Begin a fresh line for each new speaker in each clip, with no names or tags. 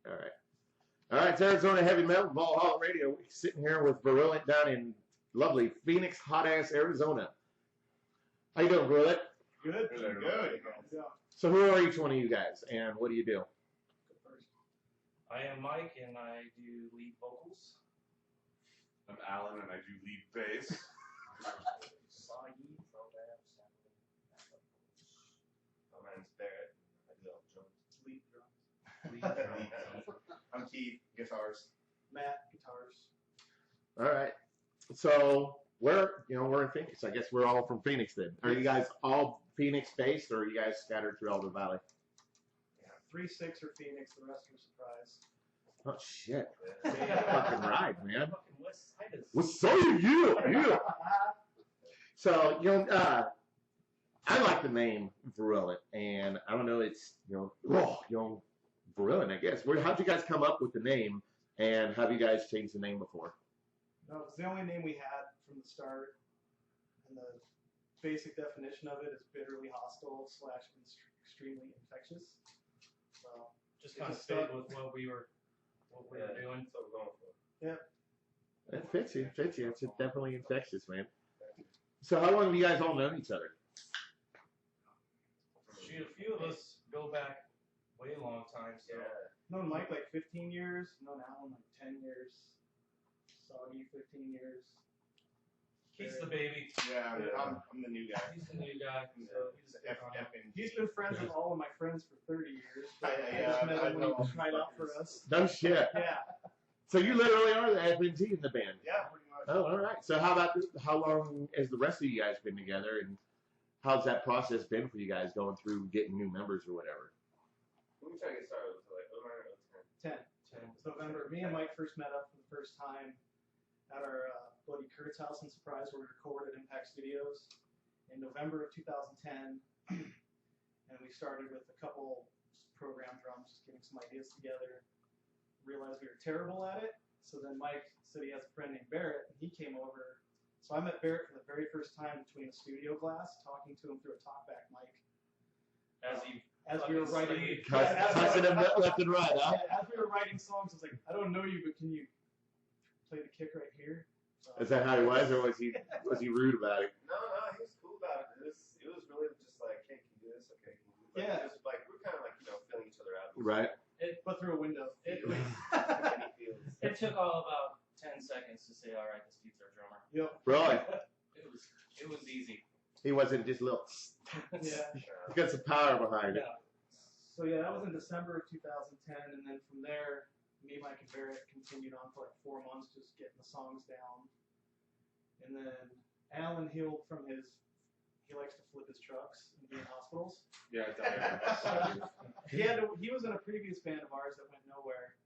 All right. All right, it's Arizona Heavy Metal Valhalla Radio. We're sitting here with Virulent down in lovely Phoenix, hot-ass Arizona. How you doing, Virulent?
Good. Good.
So who are each one of you guys, and what do you do?
I am Mike, and I do lead vocals.
I'm Alan, and I do lead bass. My name's Barrett. I do all drums.
Lead drums.
I'm Keith, guitars.
Matt, guitars.
All right. So we're in Phoenix. I guess we're all from Phoenix then. Are you guys all Phoenix-based, or are you guys scattered throughout the valley?
Yeah, 3-6 are Phoenix, the rest are Surprise.
Oh, shit. Fucking ride, man.
Fucking West Side is.
What's so you? So, I like the name Virulent, and I don't know, it's, Virulent, I guess. How'd you guys come up with the name, and have you guys changed the name before?
No, it was the only name we had from the start, and the basic definition of it is bitterly hostile / extremely infectious. So
Just kind of stayed with what we were doing.
That's what we're going for.
Yep.
It fits you. It's definitely infectious, man. So how long have you guys all known each other?
Shoot, a few of us go back way long time. So
Known Mike like 15 years, known Alan like 10 years, Soggy 15 years.
Keith's the baby.
Yeah, I'm the new guy.
He's the new guy. So he's
He's been friends with all of my friends for 30 years. But I
Yeah,
just met him when
I know.
he tried out for us.
No shit.
Yeah.
So you literally are the FNT in the band.
Yeah, pretty much.
Oh, all right. So how long has the rest of you guys been together, and how's that process been for you guys going through getting new members or whatever?
When we try to get started, it was like 09 or 10.
10. It's November. Me and Mike first met up for the first time at our buddy Kurt's house in Surprise, where we recorded at Impact Studios in November of 2010. And we started with a couple program drums, just getting some ideas together. Realized we were terrible at it. So then Mike said he has a friend named Barrett, and he came over. So I met Barrett for the very first time between a studio glass, talking to him through a talkback mic. As we were writing,
Cussing him left and right, huh?
as we were writing songs, I was like, I don't know you, but can you play the kick right here? So,
Is that how he was, or was he rude about it?
No, he was cool about it. It was really just like, hey, can you do this? Okay, can you do that?
Yeah.
It was like, we're kind of like, feeling each other out.
Right.
but through a window.
It took all about 10 seconds to say, all right, this Keith's our drummer.
Yep.
Really?
It was easy.
He wasn't just a little.
Yeah.
He got some power behind it.
Yeah.
So yeah, that was in December of 2010, and then from there, me, Mike, and Barrett continued on for like 4 months, just getting the songs down. And then Alan healed from he likes to flip his trucks and be in hospitals.
Yeah,
He was in a previous band of ours that went nowhere.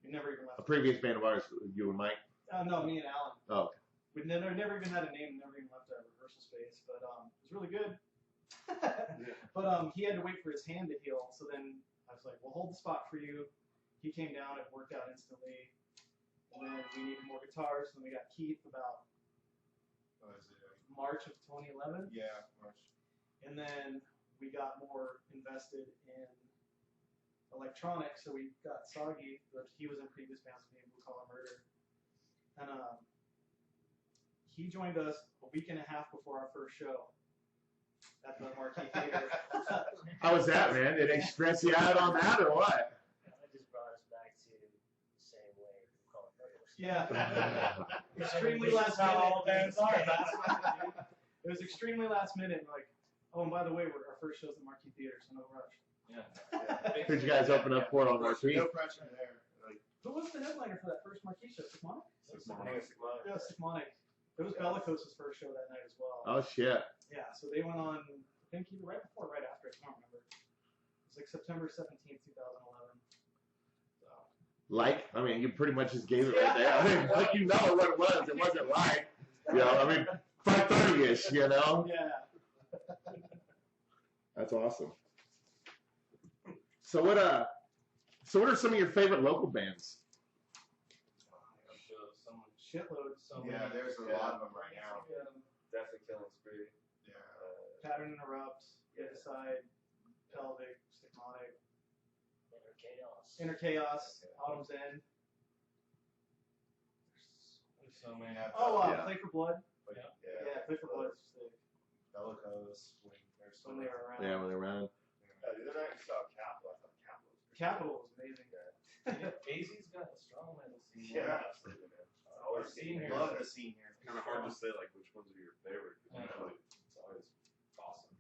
We never even left.
A previous band of ours, you and Mike.
No, me and Alan.
Oh, okay.
We never even had a name, never even left a rehearsal space, but it was really good. But he had to wait for his hand to heal, so then I was like, we'll hold the spot for you. He came down, it worked out instantly. And then we needed more guitars, and then we got Keith about March of 2011.
Yeah, March.
And then we got more invested in electronics, so we got Soggy, but he was in previous bands with me, Blue Collar Murder. And he joined us a week and a half before our first show at the Marquee Theater.
How was that, man? Did they stress you out on that or what?
That just brought us back to the same way we call it murder.
Yeah. Extremely last minute. It was extremely last minute. And like, oh, and by the way, our first show's at Marquee Theater, so no rush.
Yeah.
Who'd you guys open up for on Marquee?
No pressure there. Like,
Who was the headliner for that first Marquee show? Sigmonic?
Sigmonic.
Yeah, Sigmonic. It was Bellicose's first show that night as well.
Oh, shit.
Yeah, so they went on, I think either right before or right after, I don't remember. It was like September 17th, 2011. So.
I mean, you pretty much just gave it right there. I mean, like, you know what it was. It wasn't like, 5:30-ish,
Yeah.
That's awesome. So what are some of your favorite local bands?
Shitloads.
Yeah, there's a lot of them right now.
Definitely Killing Spree.
Yeah.
Pattern Interrupt, Get Aside, Pelvic, Stigmatic.
Chaos.
Inner Chaos, Autumn's End.
There's so many.
Play for Blood.
Yeah.
Yeah, Play for Blood.
Bellicose
When they were around.
Yeah, when they're around.
The other night we saw Capital. I thought Capital was pretty
Capital was amazing.
AZ's got a strong metal scene.
Yeah, absolutely, man.
Our scene here.
Love the scene here.
It's kind of hard to say like which ones are your favorite.
Yeah.
It's always awesome.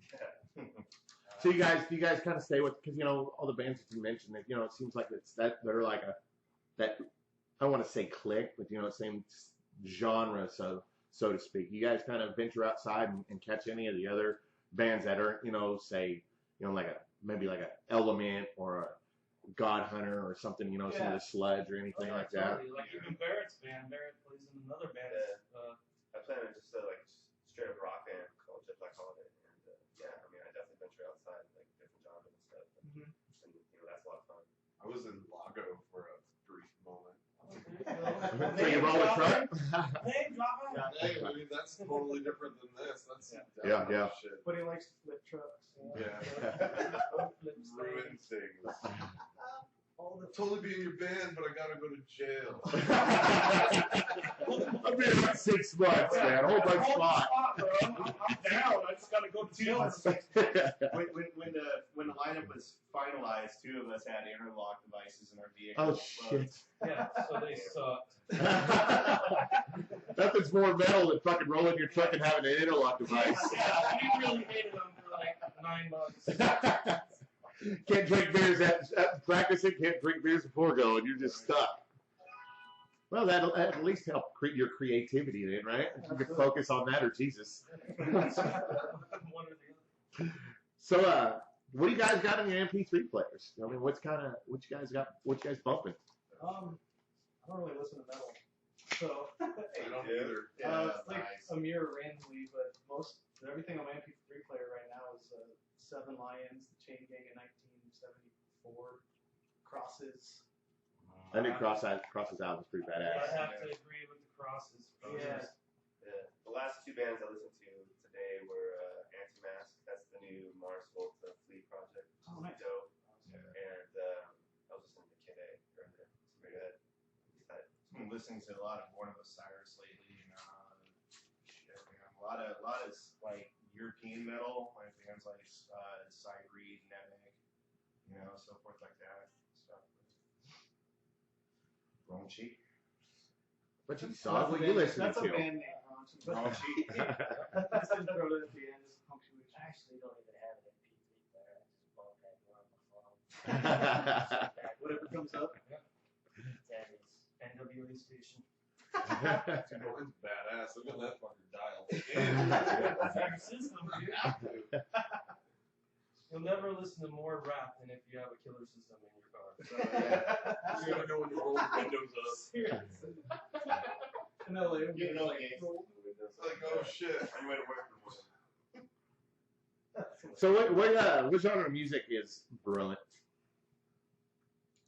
So you guys kind of stay with, because all the bands that you mentioned, that it seems like it's that they're like that I don't want to say clique, but same genre, so to speak. You guys kind of venture outside and catch any of the other bands that are say maybe like a Element or a God Hunter or something, some of the sludge or anything like that.
Totally. Like even Barrett's band. Barrett plays in another band.
I play in just like straight up rock band called Jet Black Holiday, and I mean I definitely venture outside like different genres and stuff, and that's a lot of fun.
I was in Lago for a brief moment.
So you roll a truck?
Name drop out.
I mean, that's totally different than this. That's
Yeah.
shit.
But he likes to flip trucks.
Yeah. Ruin things. Totally be in your band, but I gotta go to jail.
I've been about 6 months, man. Hold my spot.
I'm down. I just gotta go to jail.
When the lineup was finalized, 2 of us had interlock devices in our vehicle.
Oh shit.
Yeah, so they sucked.
Nothing's more metal than fucking rolling your truck and having an interlock device.
Yeah, we really hated them for like 9 months.
Can't drink beers at practicing, can't drink beers before going. You're just stuck. Well, that'll at least help your creativity then, right? You can focus on that or Jesus.
One or the other.
So, what do you guys got on your MP3 players? I mean, what you guys bumping?
I don't really listen to metal. So,
I don't either.
like a mirror randomly, but everything on my MP3 player right now is Seven Lions, the Chain Gang in 1974, Crosses.
I think Crosses album is pretty
I
badass.
have to agree with the Crosses.
Yeah.
The last 2 bands I listened to today were Anti-Mask. That's the new Mars Volta Fleet project.
Oh, nice.
Dope. And I was listening to Kid A earlier. It's pretty good.
I've been listening to a lot of Born of Osiris lately, and a lot of like European metal, like bands like Cygreed, Nemec, so forth like that. Stuff. Raunchy.
What you saw? What you listening
That's a
to?
band name, Raunchy.
Raunchy.
That's just throw it at the end. Just punctuation.
I actually don't even have an MP3 player. I just bump that one on my phone.
Whatever comes up.
That is.
NWA station.
It's badass. Look at that fucker dial.
That's our system, dude. You'll never listen to more rap than if you have a killer system in your car. So,
You're gonna know when to roll the windows up.
seriously.
In LA,
You know, like,
It's like, oh shit.
I went away from one.
So what genre of music is Brilliant?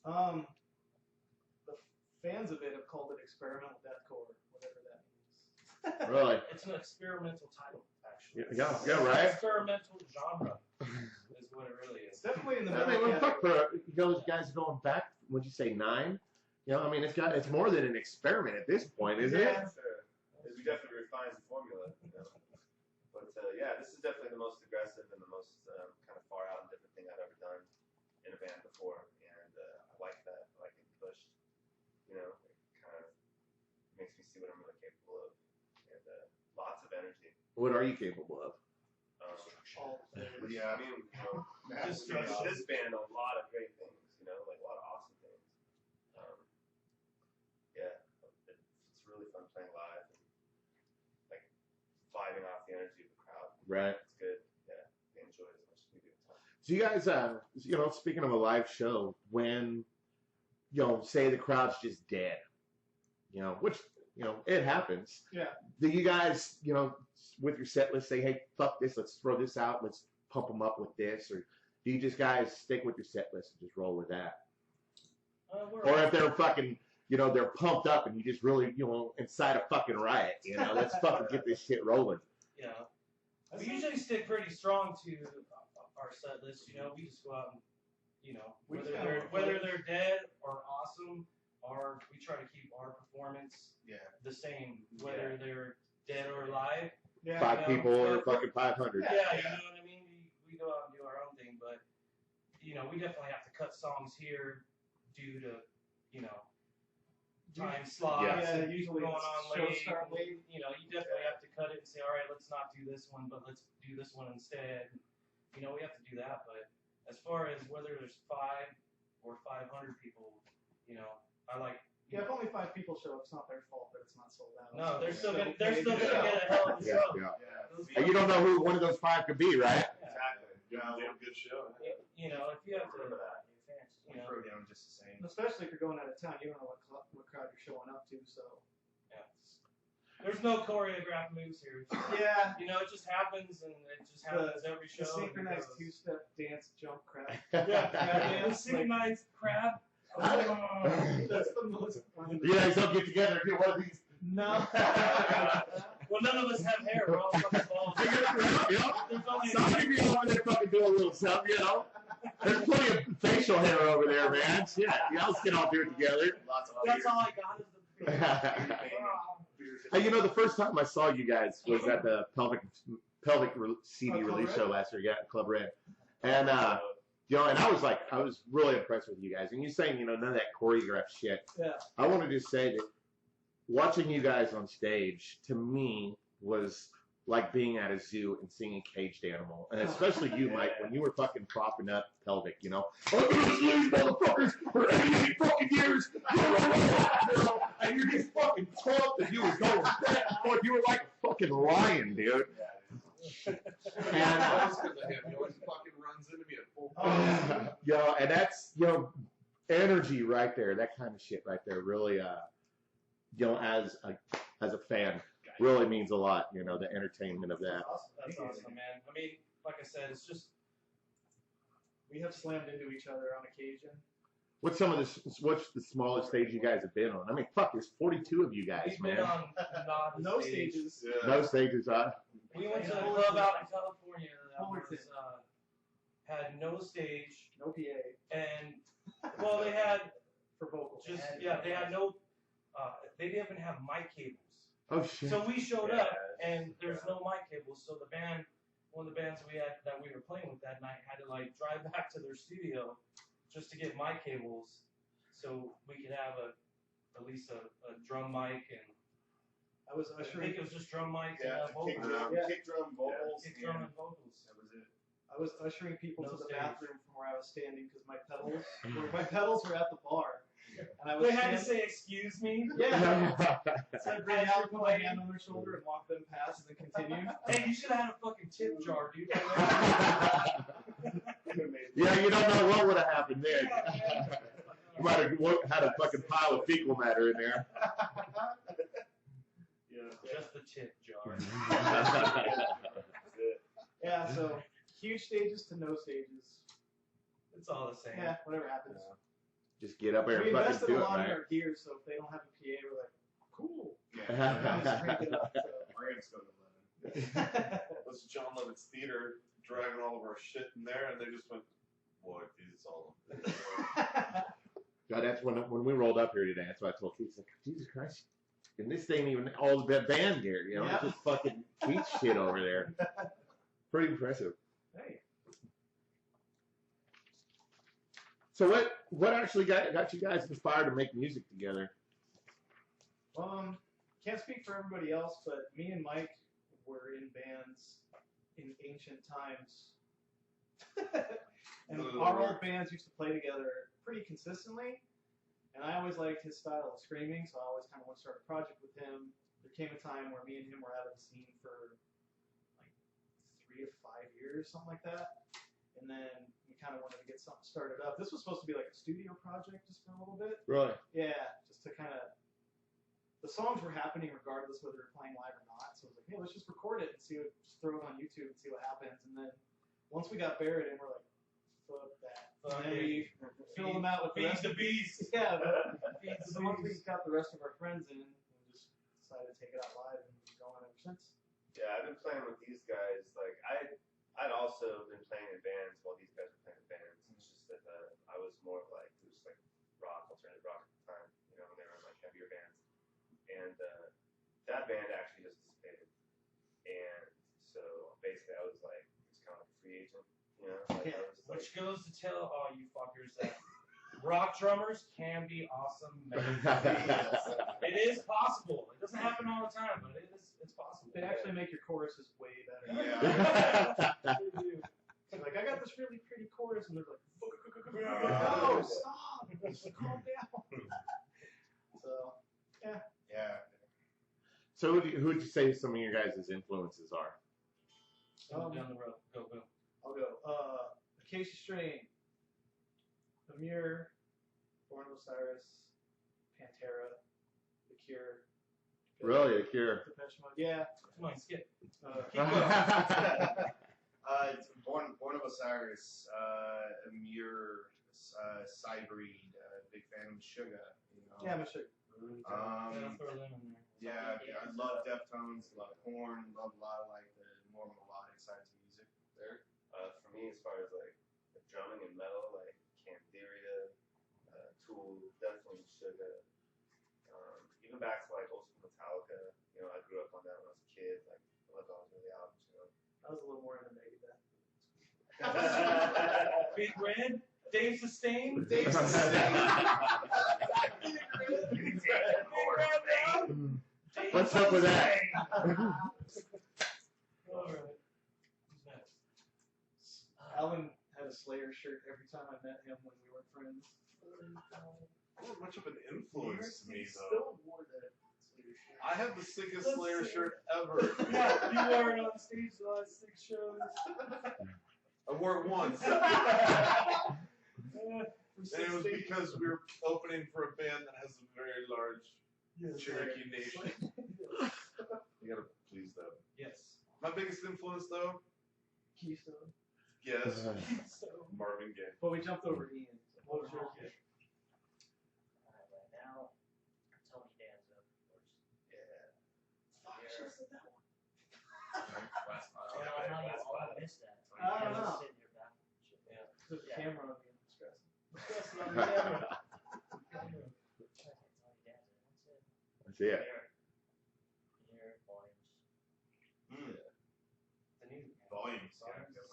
The fans of it have called it experimental deathcore, whatever that means.
Really?
It's an experimental title, actually.
Yeah, right.
Experimental genre is what it really
It's
is.
definitely in the
I
metal
mean, fuck,
category.
those guys going back. Would you say 9? I mean, it's more than an experiment at this point, isn't it?
Sure. We definitely refined the formula. But this is definitely the most aggressive and the most kind of far out and different thing I've ever done in a band before. And I like that. I like being pushed. It kind of makes me see what I'm really capable of. And lots of energy.
What are you capable of?
Yeah, I mean, this band, a lot of great things, like a lot of awesome things. It's really fun playing live and like vibing off the energy of the crowd.
Right.
It's good. Yeah, they enjoy it as much as we do.
So you guys, speaking of a live show, when, say the crowd's just dead, which, it happens.
Yeah.
Do you guys, with your set list say, hey, fuck this, let's throw this out, let's pump them up with this, or do you just guys stick with your set list and just roll with that? Or if they're fucking, they're pumped up and you just really, inside a fucking riot, let's fucking get this shit rolling.
Yeah. We usually stick pretty strong to our set list. We just go out and you know,
We
whether
just
they're
kinda
whether they're dead or awesome, we try to keep our performance
Yeah.
the same, whether they're dead or alive.
Yeah.
5
you know,
people or
but-
fucking 500.
Yeah, you know what I mean? We go out and do our own thing, but, you know, we definitely have to cut songs here due to, you know, time slots
Yeah.
and
Yeah,
people
usually
going
it's
on
shows
late.
start late.
You know, you definitely have to cut it and say, all right, let's not do this one, but let's do this one instead. You know, we have to do that, but as far as whether there's 5 or 500 people, you know, I like.
Yeah, if only 5 people show up, it's not their fault that it's not sold out.
No, they're still
So
gonna get a hell of a
Yeah,
show.
yeah.
Those
And you don't know who one of those 5 could be, right?
Exactly.
Good show.
You know, if you have to,
Remember that.
you know,
Throw down just the same.
Especially if you're going out of town, you don't know what crowd you're showing up to. So
yeah. There's no choreographed moves here.
yeah,
You know, it just happens, and it just happens every show.
the synchronized
because-
2-step dance jump crowd.
Yeah, the synchronized crab.
That's the most fun.
You guys don't get together and do one of these.
No.
Well, none of us have hair. We're all fucking bald.
You know?
There's only
Some of you over there fucking do a little something, you know? There's plenty of facial hair over there, man. Shit, you all get all do it together.
Lots of
That's all I got is the.
Hey, you know, the first time I saw you guys was at the pelvic CD
Club
release
Red?
show last year, yeah, Club Red. And you know, and I was really impressed with you guys. And you saying, you know, none of that choreographed shit.
Yeah.
I wanted to say that watching you guys on stage to me was like being at a zoo and seeing a caged animal, and especially you, Mike, when you were fucking propping up pelvic, you know, I've been these motherfuckers for 88 fucking years, and you're just fucking pumped, and you were going back and forth. You were like a fucking lion, dude.
That was because of him. He always fucking runs into me at full.
Yo, and that's, you know, energy right there. That kind of shit right there really, you know, as a fan, really means a lot. You know, the entertainment of that.
That's awesome, man. I mean, like I said, it's just.
We have slammed into each other on occasion.
What's the smallest stage you guys have been on? I mean, fuck, there's 42 of you guys,
We've been
man.
on not
No
stage.
stages.
Yeah.
No stages, huh?
We went to a club out in California that was,
Fullerton.
had no stage,
No PA
and well, they had
for vocals.
just they had no, they didn't even have mic cables.
Oh shit.
So we showed up, and there's no mic cables. So the band, one of the bands we were playing with that night, had to like drive back to their studio just to get mic cables, so we could have at least a drum mic and.
I was
I
ushering.
think it was just drum mics
Yeah,
and vocals.
kick drum vocals.
Kick drum and vocals.
That was it.
I was ushering people
No
to the
stage.
bathroom from where I was standing because my pedals were at the bar, and I was.
They had to
standing-
say, "Excuse me."
Yeah.
So
I ran out, put my hand on their shoulder, and walked them past, and then continued.
Hey, you should have had a fucking tip jar, dude.
Yeah, you don't know what would have happened there. You might have had a fucking pile of fecal matter in there.
Just the tip jar.
Yeah, so huge stages to no stages.
It's all the same.
Yeah, whatever happens.
Just get up there
We
and fucking
invested
do
a
it,
lot in
man.
our gear, so if they don't have a PA, we're like, cool.
Yeah.
Just crank it up, so.
We're gonna go to 11.
That's John Lovett's theater dragging all of our shit in there, and they just went, "Boy, these all."
God, that's when we rolled up here today. That's why I told Keith, like, Jesus Christ. And this ain't even all the band gear, you know,
Yeah.
it's just fucking Keith shit over there. Pretty impressive.
Hey.
So what actually got you guys inspired to make music together?
Can't speak for everybody else, but me and Mike were in bands in ancient times. And our old bands used to play together pretty consistently. And I always liked his style of screaming, so I always kind of wanted to start a project with him. There came a time where me and him were out of the scene for like 3 to 5 years, something like that. And then we kind of wanted to get something started up. This was supposed to be like a studio project just for a little bit.
Really?
Yeah, just to kind of. The songs were happening regardless whether we were playing live or not. So it was like, hey, let's just record it and just throw it on YouTube and see what happens. And then once we got buried in, we're like, fuck that.
Fuck
And then we filled them out with the
Feed
rest
the
of
beast.
Yeah, but
Feed
so
the
once we
beast.
got the rest of our friends in, we just decided to take it out live and we've been going ever since.
Yeah, I've been playing with these guys. Like I'd also been playing in bands while these guys were playing in bands. It's just that I was more of like it was like rock, alternative rock at the time, you know, when they were in like heavier bands, and that band actually just dissipated, and so basically I was like just kind of like a free agent, you know, like I was like,
Which goes to tell all you fuckers that rock drummers can be awesome. It is possible. It doesn't happen all the time, but it's possible.
They actually make your choruses way better.
Yeah.
They do. They're like, I got this really pretty chorus, and they're like, no, stop, calm down. So, yeah.
Yeah.
So who would you say some of your guys' influences are?
Down the road. Go.
I'll go. Acacia Strain, Amir, Born of Osiris, Pantera, The Cure.
Really, a Cure.
Depeche Mode. Yeah.
Come on, skip.
It's Born of Osiris, Amir, Cybreed, big fan of Sugar. You know.
Yeah, I'm sure.
Yeah, throw them in there.
Yeah, I love Deftones, love Korn, love a lot of like the more melodic sides of music there.
for me, as far as like drumming and metal, like Cantheria, Tool, definitely Sugar. Even back to like old school Metallica. You know, I grew up on that when I was a kid. Like I loved all those early albums. You know.
I was a little more into Megadeth.
Big Red, Dave Sustained.
Dave Sustained.
What's up with that?
All right. Who's next?
Alan had a Slayer shirt every time I met him when we were friends.
Not much of an influence to me, though.
Still wore that Slayer shirt.
I have the sickest Slayer shirt ever.
Yeah, you wore it on stage the last 6 shows.
I wore it once.
Yeah,
And it was because we were opening for a band that has a very large Cherokee Nation. You gotta please them.
Yes.
My biggest influence, though,
Keystone.
yes,
So,
Marvin Gaye.
But we jumped over Ian.
what was your pick?
Right now, Tony Danza, of course.
Yeah.
Fuck, I should have said that one.
I don't know how you all missed that.
I don't know.
Sitting here back.
There's a camera on me. I'm stressing.
Stressing on the camera.
Tony Danza, that's it.
Let's see it.
Here, volumes.
The new
Volumes.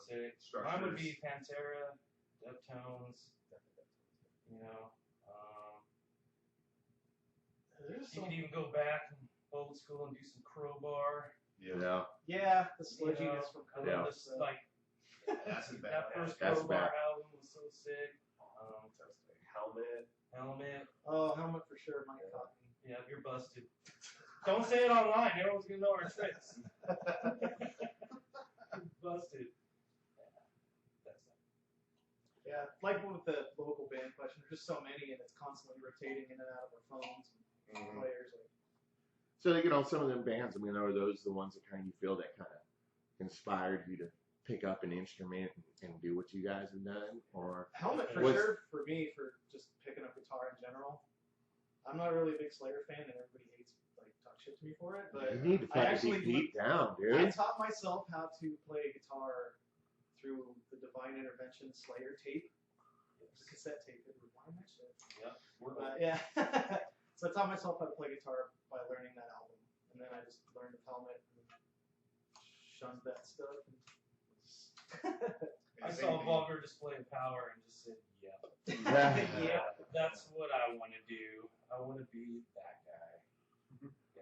Sick. Mine would be Pantera, Deftones. You know,
There's
you
some,
could even go back and old school and do some Crowbar.
Yeah.
yeah, the
You know,
sludginess from
I
Yeah.
love this, like
That's a
that
bad.
first
That's
Crowbar
bad.
album was so sick.
Helmet.
Helmet.
Oh, helmet for sure, Mike Cotton.
Yeah, you're busted. Don't say it online. Everyone's gonna know our tricks. Busted. That's
Yeah, like with the local band question, there's just so many, and it's constantly rotating in and out of our phones and players. Like,
So some of them bands. I mean, are those the ones that kind of you feel that kind of inspired you to pick up an instrument and do what you guys have done, or
helmet for
Was-
sure for me for just picking up guitar in general. I'm not really a big Slayer fan, and everybody hates like talk shit to me for it. But
you need to
I
fucking
actually
be deep down,
I
dude.
taught myself how to play guitar through the Divine Intervention Slayer tape. It was a cassette tape. It rewind that shit. But yeah. So I taught myself how to play guitar by learning that album, and then I just learned the helmet and shunned that stuff.
I saw a vulgar display of power and just said, yeah.
Yeah.
That's what I want to do. I want to be that guy.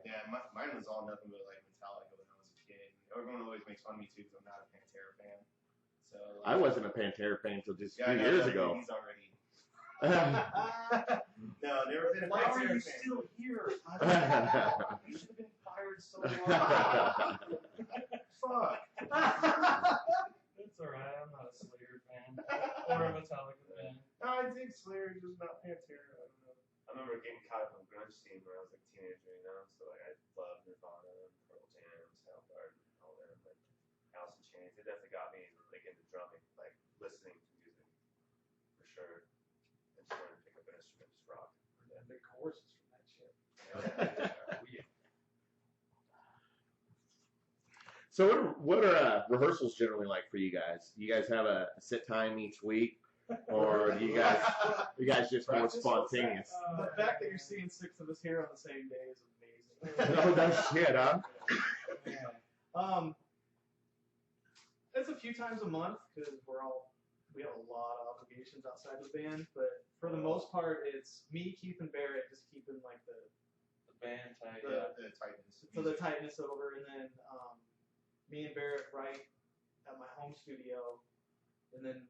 Yeah, mine was all nothing but like Metallica when I was a kid. Everyone always makes fun of me too because I'm not a Pantera fan. So
I wasn't a Pantera fan until just a
yeah,
few
I know,
years
that
ago.
He's already. No, never been a
Why are
Pantera
you
fan.
still here? You should have been fired so long.
Fuck.
It's alright, I'm not a Slayer fan. Or a Metallica fan.
No, I think Slayer, just not Pantera. I don't know.
I remember getting caught up in the grunge scene when I was like a teenager, you know. So like I loved Nirvana, Pearl Jam, Soundgarden, all them, like Alice in Chains. It definitely got me like into drumming, like listening to music for sure. And just learning to pick up an instrument, just rock.
And big choruses from that shit.
So what are rehearsals generally like for you guys? Do you guys have a set time each week, or you guys just more spontaneous?
The fact that you're seeing 6 of us here on the same day is amazing.
Oh, no shit, huh?
It's a few times a month because we have a lot of obligations outside the band, but for the most part, it's me, Keith, and Barrett just keeping like the
band tight.
The tightness.
so the tightness over, and then me and Barrett write at my home studio, and then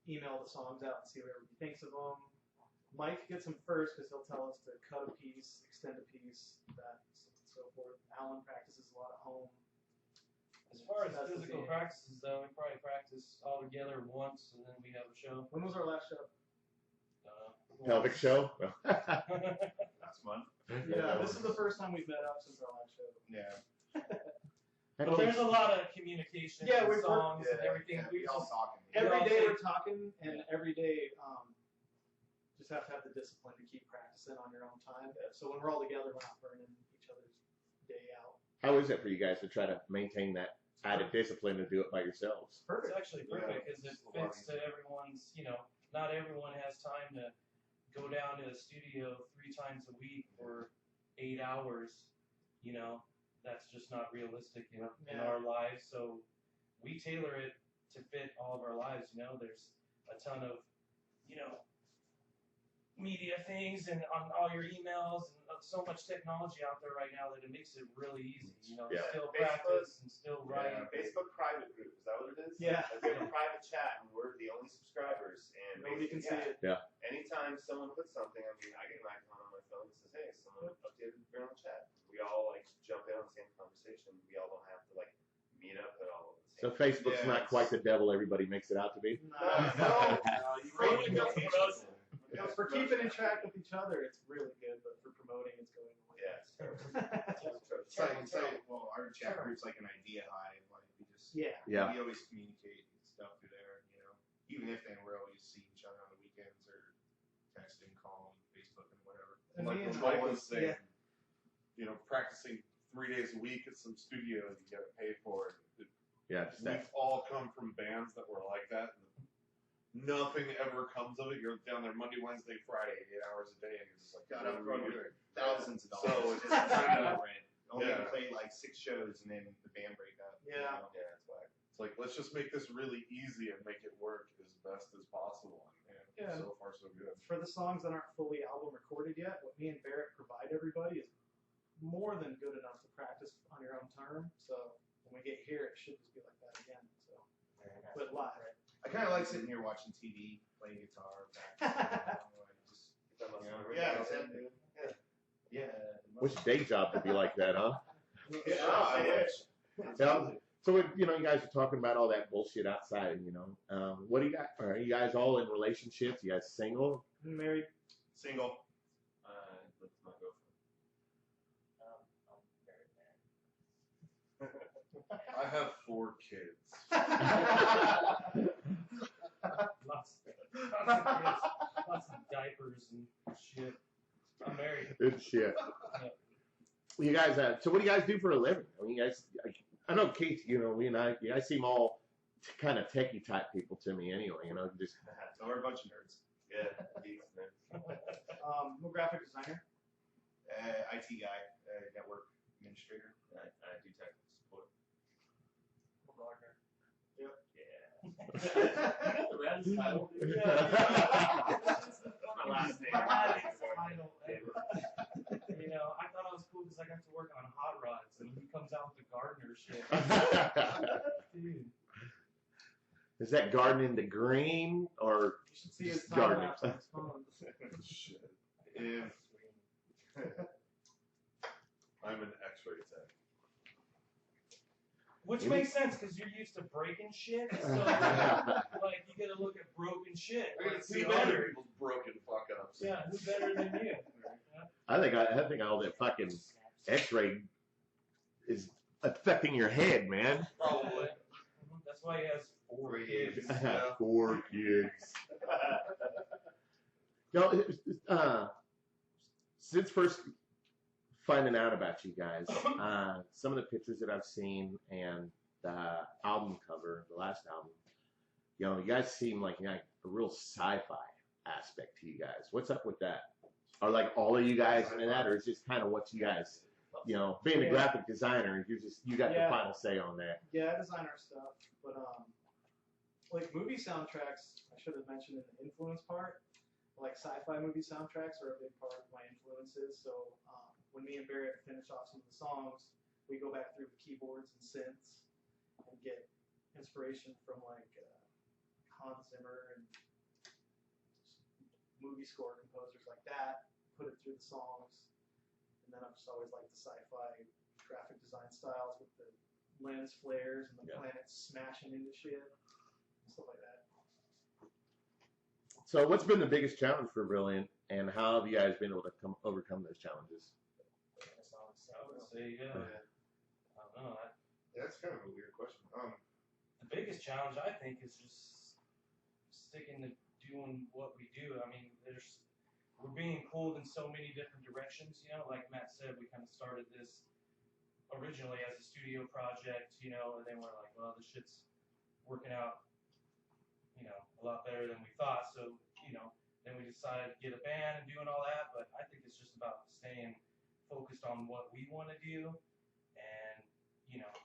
email the songs out and see what everybody thinks of them. Mike gets them first because he'll tell us to cut a piece, extend a piece, that so forth. Alan practices a lot at home.
As far as
That's the
physical
thing.
practices, though, we probably practice all together once, and then we have a show.
When was our last show?
Pelvic show?
Last month.
Yeah, this is the first time we've met up since our last show.
Yeah.
But there's a lot of communication,
Yeah,
and
we're-
songs and everything.
Yeah,
We
we all
just,
talking.
Every
all
day
take-
we're talking, and every day just have to have the discipline to keep practicing on your own time. So when we're all together, we're not burning each other's day out.
How is it for you guys to try to maintain that added discipline to do it by yourselves?
it's actually perfect because it
It's a lot
fits to everyone's, not everyone has time to go down to the studio 3 times a week for 8 hours. That's just not realistic in
Yeah.
our lives. So we tailor it to fit all of our lives. There's a ton of, media things and on all your emails and so much technology out there right now that it makes it really easy.
Yeah.
Still
Facebook.
practice and still write.
Facebook private group, is that what it is?
Yeah.
Like we have a private chat and we're the only subscribers and
Nobody can see
basically,
it.
anytime someone puts something, I get an icon on my phone that says, hey, someone updated the journal chat. We all jump in on the same conversation. We all don't have to meet up at all.
So Facebook's not quite the devil everybody makes it out to be?
No.
You
For
really don't put us-
For keeping in track with each other, it's really good, but for promoting, it's going away.
Yeah, it's terrible.
It's like, well, our chat group's like an idea hive. Like we just,
Yeah.
Yeah.
we always communicate and stuff through there. Even if they don't really see each other on the weekends or texting, calling, Facebook, and whatever.
And
Like
me and
what Mike was saying,
yeah.
Practicing 3 days a week at some studio and you get paid for it.
Yeah, just that.
We've all come from bands that were like that. And nothing ever comes of it. You're down there Monday, Wednesday, Friday, 8 hours a day, and you're just like,
Got
what
up
are we
front with
doing?
thousands of
So
dollars.
it's
just
kinda-
rent. Only
yeah.
play like 6 shows and then the band break up.
Yeah.
Yeah, that's why.
It's like, let's just make this really easy and make it work as best as possible. And
Yeah.
so far, so good.
For the songs that aren't fully album recorded yet, what me and Barrett provide everybody is more than good enough to practice on your own term. So when we get here, it should just be like that again. So, but live.
I kind of like sitting here watching TV, playing guitar. Just, yeah, exactly. Yeah.
Wish a day job to be like that, huh?
Yeah, I wish.
Yeah. So, you guys are talking about all that bullshit outside, what do you got? Are you guys all in relationships? You guys single?
Married.
Single.
Let's not go
I'm very bad.
I have 4 kids.
Lots of diapers and shit. I'm married.
Good shit. Well, you guys, so what do you guys do for a living? I mean, you guys, I know Keith, you guys seem all kind of techie type people to me anyway, just.
So we're a bunch of nerds.
Yeah, geeks, man.
I'm a graphic designer.
IT guy, network administrator.
I do technical support.
The Reds title.
That's my last name.
I thought I was cool because I got to work on hot rods, and he comes out with the gardener shit. Dude.
Is that gardening the green or
You should see his time
gardening?
lapse on his phone.
Shit.
If
I'm an X-ray tech.
Which makes sense because you're used to breaking shit. So, you gotta look at broken shit.
I gotta see
Who
other
better?
people's broken fuck ups.
Yeah, who better than you?
I think all that fucking X-ray is affecting your head, man.
Probably. That's why he has 4 kids.
4 kids. Since first finding out about you guys, some of the pictures that I've seen and the album cover, the last album, you know, you guys seem like, you know, a real sci-fi aspect to you guys. What's up with that? Are like all of you guys into that, or is just kind of what you guys, you know, being a graphic designer, you got the final say on that.
Yeah, I design our stuff, but like movie soundtracks, I should have mentioned in the influence part. Like sci-fi movie soundtracks are a big part of my influences. So when me and Barrett finish off some of the songs, we go back through the keyboards and synths and get inspiration from like Hans Zimmer and movie score composers like that. Put it through the songs, and then I've just always liked the sci-fi graphic design styles with the lens flares and the planets smashing into shit and stuff like that.
So what's been the biggest challenge for Brilliant, and how have you guys been able to overcome those challenges?
I would say, I don't know.
That's kind of a weird question.
The biggest challenge, I think, is just sticking to doing what we do. I mean, we're being pulled in so many different directions, you know. Like Matt said, we kind of started this originally as a studio project, you know, and then we're like, well, this shit's working out, you know, a lot better than we thought. So, you know, then we decided to get a band and doing all that. But I think it's just about staying focused on what we want to do and, you know,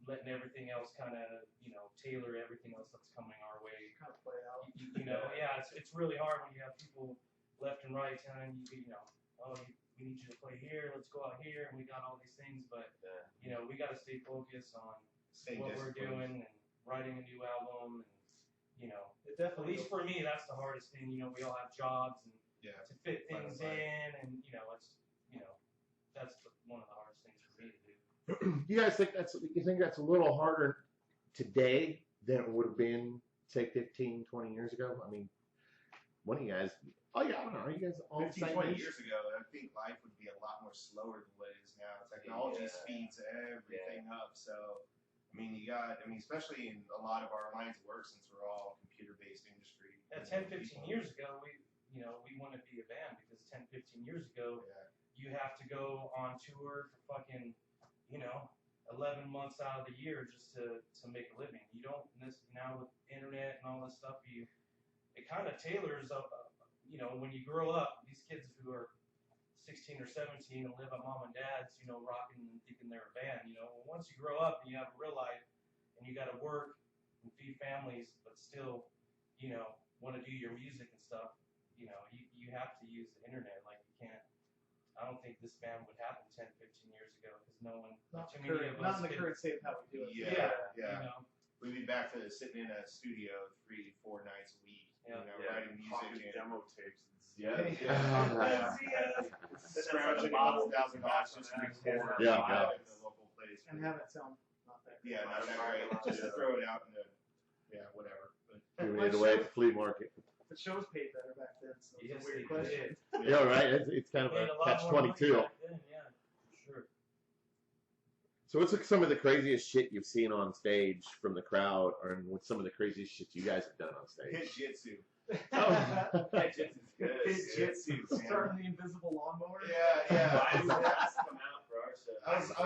letting everything else kind of, you know, tailor everything else that's coming our way.
Kind of play out.
You know, yeah, it's really hard when you have people left and right telling you, you know, oh, we need you to play here, let's go out here, and we got all these things. But, you know, we got to stay focused on what we're doing and writing a new album. And, you know, at least for me, that's the hardest thing. You know, we all have jobs and to fit things in, and, you know, that's one of the hardest things for me to do.
You guys think that's a little harder today than it would have been, say, 15, 20 years ago? I mean, one of you guys, I don't know, are you guys all
15, 20 years ago, I think life would be a lot more slower than what it is now. Technology speeds everything up. So, I mean, especially in a lot of our lines of work, since we're all computer-based industry.
10, 15 years ago, we wanted to be a band because 10, 15 years ago, you have to go on tour for fucking, you know, 11 months out of the year just to make a living. You don't now with internet and all this stuff. It kind of tailors up. You know, when you grow up, these kids who are 16 or 17 and live at mom and dad's, you know, rocking and thinking they're a band. You know, once you grow up and you have a real life and you got to work and feed families, but still, you know, want to do your music and stuff. You know, you have to use the internet. Like you can't. I don't think this band would happen 10, 15 years ago because no one,
Not
too many of us.
Not in the current state of how we do it.
Yeah.
You know,
We'd be back to sitting in a studio 3-4 nights a week, you know, writing music and
demo tapes.
scrounging $1,000 just to record
Yeah.
at the local place.
And have it sound not that great.
Yeah, not that great. Just to throw it out and whatever. But
Giving it away at the flea market.
The shows paid better back then, so it's
Yes,
a weird
they
question.
did.
Yeah, right. It's kind of
Made
a
lot more money
catch-22.
back then, yeah, for sure.
So what's like some of the craziest shit you've seen on stage from the crowd, or what's some of the craziest shit you guys have done on stage?
hit jitsu.
Oh.
Hit jitsu's good.
Hit jitsu.
Starting the invisible lawnmower.
Yeah.
I used to ask come out for our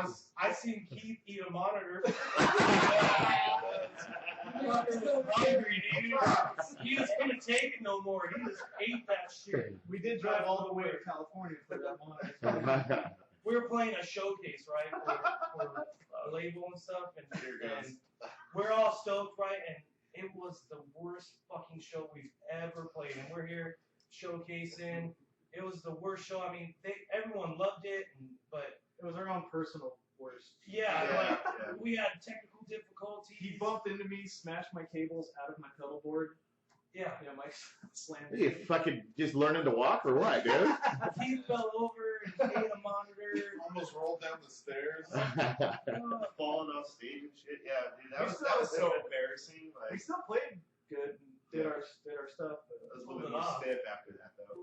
show.
I seen Keith eat a monitor. Hungry, dude. He just couldn't take it no more. He just ate that shit.
We did drive all the way to California for that monitor.
We were playing a showcase, right, for a label and stuff, and we're all stoked, right? And it was the worst fucking show we've ever played, and we're here showcasing. It was the worst show. I mean, everyone loved it, but
It was our own personal worst.
yeah, we had technical difficulties.
He bumped into me, smashed my cables out of my pedal board.
Yeah.
Yeah, my slammed.
You fucking just learning to walk or what, dude?
He fell over and ate a monitor.
Almost rolled down the stairs.
Falling off stage and shit. Yeah, dude,
We
that was so embarrassing.
We
Like,
still played good and did our stuff. But
I was a little bit more stiff after that, though.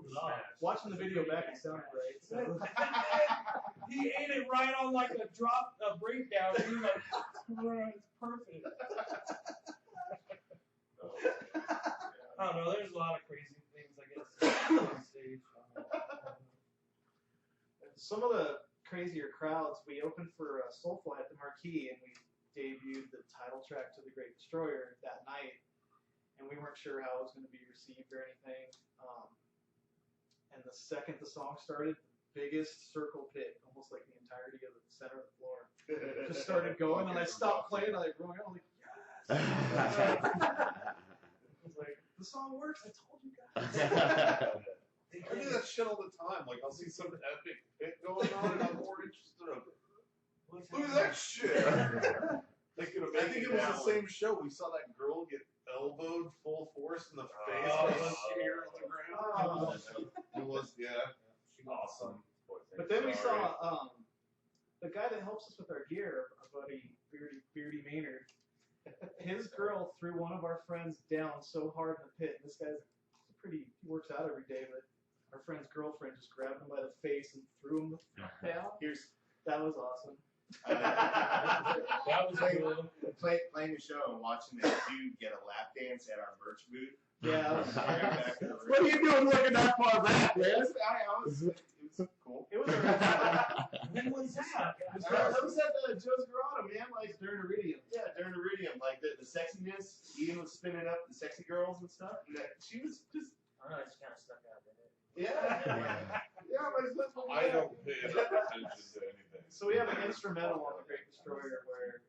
watching the video back, it sounded great. So.
He ate it right on like a breakdown. He was like, it's perfect. I don't know. There's a lot of crazy things, I guess, on stage.
Some of the crazier crowds, we opened for Soulfly at the Marquee, and we debuted the title track to The Great Destroyer that night, and we weren't sure how it was going to be received or anything. And the second the song started, the biggest circle pit, almost like the entirety of the center of the floor, just started going, and I stopped playing, and I roared out, like, yes! I was like, the song works, I told you guys.
I do that shit all the time. Like, I'll see some epic pit going on, and I'm more interested in look at that shit. I think it was the same show. We saw that girl get elbowed full force in the face by the spear on the ground. It was, yeah.
Awesome.
But then we saw the guy that helps us with our gear, our buddy Beardy Maynard. His girl threw one of our friends down so hard in the pit. This guy's he works out every day, but our friend's girlfriend just grabbed him by the face and threw him down. That was awesome.
That was cool.
Playing the show and watching that dude get a lap dance at our merch booth.
Yeah.
What are you doing looking that far back, man?
It was cool.
It was
When was that?
That was at the Joe's Grotto, man, like during Iridium. Yeah, during Iridium, like the sexiness. Ian was spinning up the sexy girls and stuff. And she was just.
I don't know, I just kind of stuck out, didn't it?
Yeah,
I don't pay enough attention to anything.
So we have an instrumental on The Great Destroyer where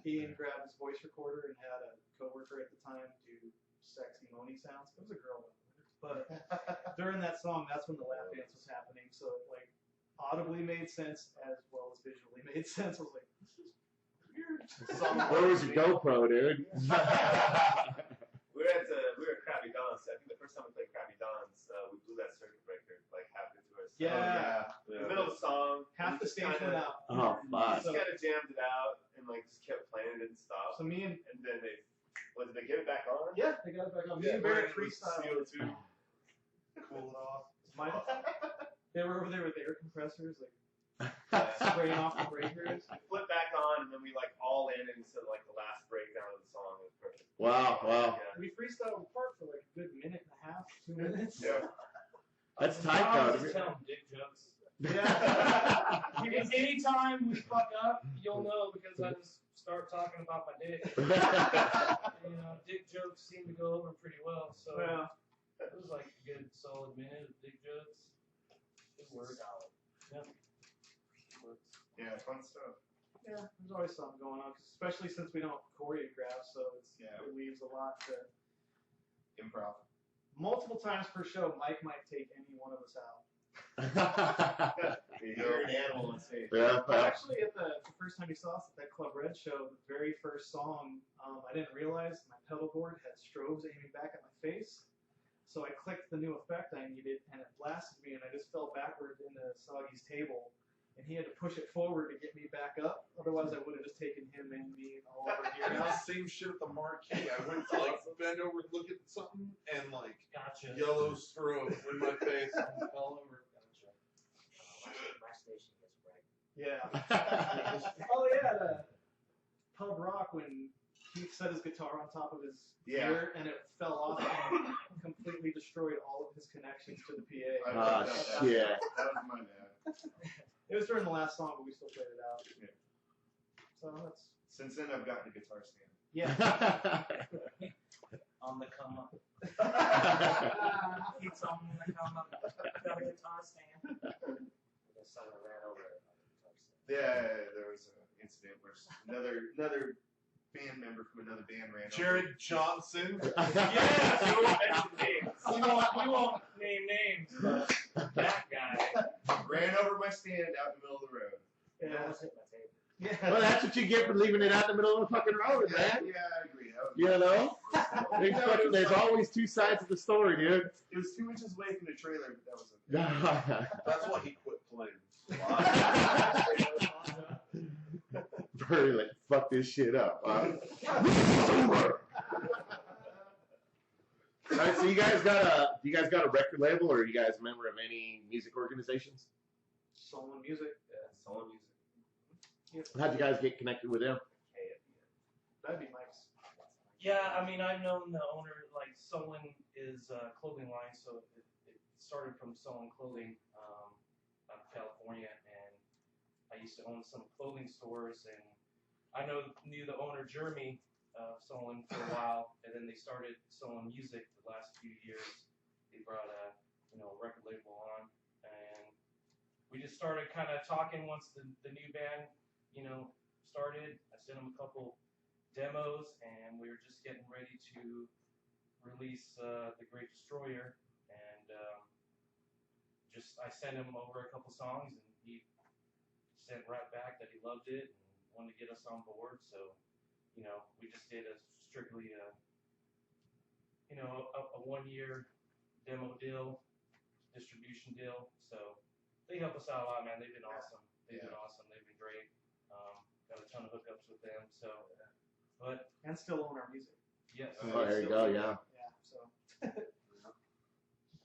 Ian grabbed his voice recorder and had a coworker at the time do sexy moaning sounds. It was a girl, but during that song, that's when the lap dance was happening. So it like audibly made sense as well as visually made sense. I was like, this is weird.
Where was your GoPro, dude?
We were at Krabby Don's. I think the first time we played Krabby Don's, we blew that circuit breaker like halfway through our song.
Yeah.
In the middle of the song.
Half the stage went out.
Oh,
We
fuck.
just kind of jammed it out and like just kept playing, didn't stop.
So me and
then did they get it back on?
yeah, they got it back on. Me and Barrett freestyle.
CO2. Cool it off.
They were over there with air compressors, like spraying off the breakers.
We flipped back on and then we like all landed instead of like the last breakdown of the song. It was perfect.
Wow.
Yeah.
We freestyled apart for like a good minute and a half, 2 minutes.
Yeah.
That's tight,
I
though.
was telling dick jokes.
Yeah.
Anytime we fuck up, you'll know because I just start talking about my dick. Dick jokes seem to go over pretty well, so
Yeah.
it was like a good solid minute of dick jokes. It worked.
Solid.
Yep. Works.
Yeah, fun stuff.
Yeah, there's always something going on, 'cause especially since we don't choreograph, so it leaves a lot to.
Improv.
Multiple times per show, Mike might take any one of us out.
You're an animal on stage.
Yeah.
Actually, at the first time you saw us at that Club Red show, the very first song, I didn't realize my pedal board had strobes aiming back at my face. So I clicked the new effect I needed, and it blasted me, and I just fell backwards into Soggy's table. And he had to push it forward to get me back up. Otherwise, I would have just taken him and me all over
I
here.
did the same shit at the marquee. I went to like bend over and look at something and like
Gotcha.
yellow strobe in my face and fell over.
My station gets bright.
Yeah. Oh yeah, the Pub Rock when Keith set his guitar on top of his gear and it fell off and completely destroyed all of his connections to the PA.
Shit.
That was my bad.
It was during the last song, but we still played it out.
Yeah.
So that's
Since then, I've gotten a guitar stand.
yeah.
On the come up.
It's on the come up. Got a guitar stand. There's someone ran over it on the guitar stand.
Yeah, there was an incident where another band member from another band ran over.
Jared Johnson.
Yes, we won't mention names. We won't name names, but that guy.
Ran over my stand out in the middle of the road.
It
Yeah.
almost hit my table.
Yeah.
Well, that's what you get for leaving it out in the middle of the fucking road, man.
Yeah, I agree. That was
You know? There's always two sides of the story, dude.
It was 2 inches away from the trailer, but that was okay.
That's why he quit playing.
Very like, fuck this shit up. Alright, so you guys got a record label, or are you guys a member of any music organizations?
Soul and music.
Soul music.
How'd you guys get connected with them?
That'd be Mike's.
Yeah, I mean, I've known the owner, like, Solon is a clothing line, so it started from Solon Clothing out of California, and I used to own some clothing stores, and knew the owner Jeremy Solon for a while, and then they started Solon Music the last few years. They brought a record label on, and we just started kind of talking once the new band started. I sent him a couple demos, and we were just getting ready to release The Great Destroyer, and I sent him over a couple songs, and he sent right back that he loved it and wanted to get us on board. So, we just did a strictly a 1-year demo deal, distribution deal. So they help us out a lot, man. They've been awesome. They've been awesome. They've been great. Got a ton of hookups with them. So, but
And still own our music.
yes.
Oh, there you go. Yeah.
Yeah, so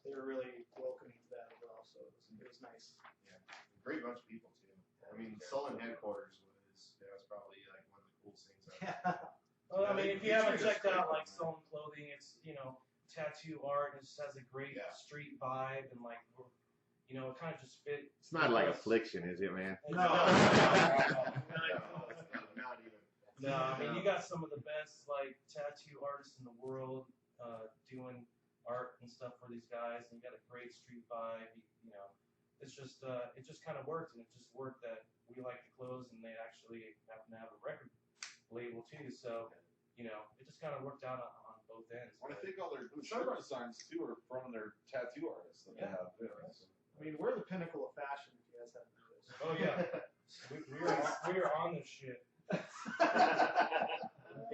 they were really welcoming to that as well. So it was nice.
Great bunch of people too. I mean, Sullen headquarters was probably like one of the coolest things ever.
Well, I mean, if you
They
haven't
treat us
checked out
great,
like Solon Clothing, it's tattoo art. It just has a great street vibe, and like it kind of just fit.
It's not like Affliction, is it, man?
No.
Not even.
No, I mean, you got some of the best like tattoo artists in the world doing art and stuff for these guys, and you got a great street vibe. It's just it just kind of worked, and it just worked that we like the clothes, and they actually happen to have a record label too. So it just kind of worked out on both ends.
Well, I think all their shirt designs too are from their tattoo artists that they have.
I mean, we're the pinnacle of fashion, if you guys haven't noticed.
Oh yeah, we are on this shit.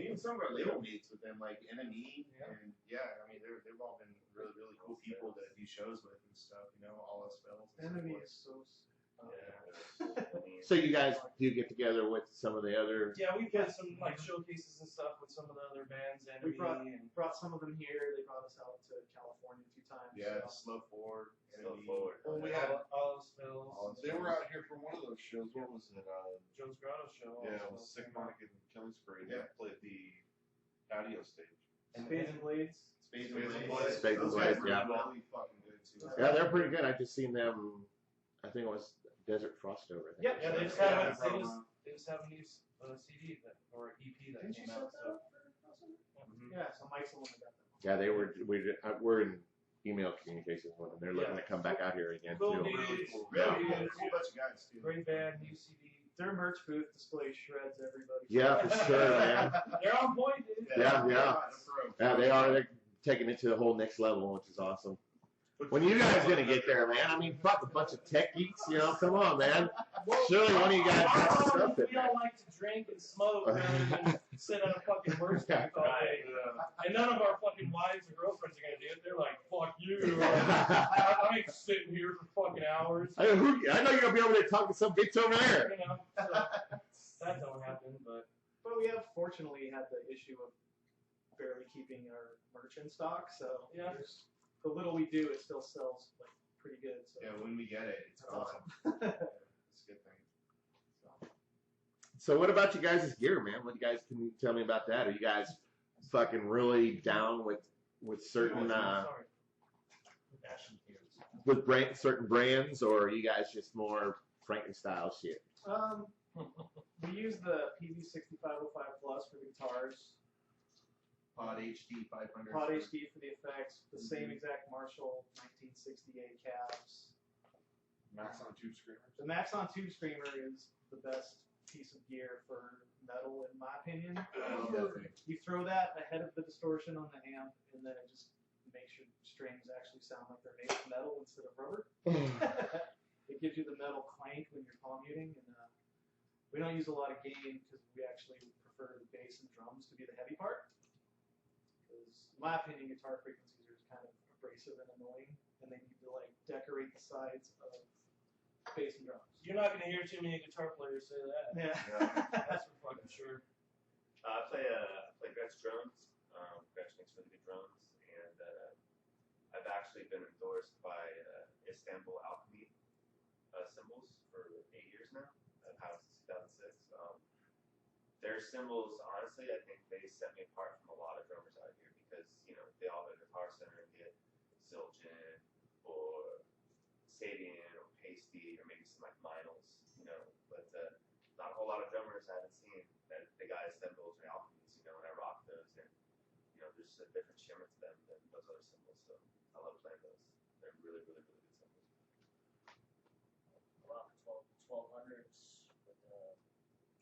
Even some of our label mates with them, like NME, and I mean, they've all been really, really cool people to do shows with and stuff. All us fellas.
Enemy is so.
So you guys do get together with some of the other.
Yeah, we've had some like showcases and stuff with some of the other bands, and
We brought some of them here. They brought us out to California a few times.
Yeah,
so.
Slow Forward,
Slow
NME.
Forward.
Well, we had
all those fills.
they were out here for one of those shows. What was it?
Joe's Grotto show.
Yeah, it
also
was Sick
came out.
Mike and Killing Spree. They played the patio stage.
Spades and Blades.
Spades
and
and
Blades.
Spades and
Those guys
Blades,
were
yeah.
really fucking good too.
Yeah, they're pretty good. I just seen them. I think it was Desert Frost over. I think.
Yep.
Yeah, they just have a new CD or EP that
Didn't
came
you
out.
set
So.
that up? Yeah, so Mike's the one that got them.
Yeah, we're in email communications with them. They're looking to come back out here again
Cool
too.
dudes,
Really cool.
really
Yeah,
good.
cool bunch of guys too.
Great band, new CD.
Their merch booth displays shreds everybody.
Yeah, for sure, man.
They're on point, dude.
Yeah. Yeah, they are. They're taking it to the whole next level, which is awesome. When you guys gonna get there, man? I mean, fuck, a bunch of tech geeks, come on, man. Surely one of you guys has to stuff it,
We
man.
all like to drink and smoke rather than sit at a fucking work booth all day. And none of our fucking wives or girlfriends are gonna do it. They're like, fuck you. I ain't sitting here for fucking hours.
I know you're gonna be over there talking to some bitch over there.
So that don't happen, but
we have fortunately had the issue of barely keeping our merch in stock, so
Yeah.
the little we do, it still sells like pretty good. So
Yeah, when we get it, it's
that's
gone.
awesome.
It's a good thing.
So what about you guys' gear, man? What you guys can you tell me about that? Are you guys fucking really down with certain
sorry.
certain brands, or are you guys just more Frankenstyle shit?
We use the PV6505 Plus for the guitars,
Pod HD 500.
Pod HD for the effects, the same exact Marshall 1968 cabs.
Max on Tube Screamers.
The Max on Tube Screamer is the best piece of gear for metal, in my opinion. You throw that ahead of the distortion on the amp, and then it just makes your strings actually sound like they're made of metal instead of rubber. It gives you the metal clank when you're palm muting, and we don't use a lot of gain because we actually prefer the bass and drums to be the heavy part. Because, in my opinion, guitar frequencies are kind of abrasive and annoying, and they need to like decorate the sides of bass and drums.
You're not gonna hear too many guitar players say that.
Yeah.
That's for fucking sure.
I play Gretsch drums. Gretsch makes really good drums, and I've actually been endorsed by Istanbul Alchemy cymbals for 8 years now. I've had it since 2006. Their cymbals, honestly, I think they set me apart from a lot of drummers out here because they all go to Guitar Center and get Zildjian or Sabian or Pasty or maybe some like Minals, but not a whole lot of drummers I haven't seen that big eyes symbols or alchemies, you know, and I rock those, and you know, there's a different shimmer to them than those other symbols. So I love playing those. They're really, really, really good symbols.
Rock 1200s with the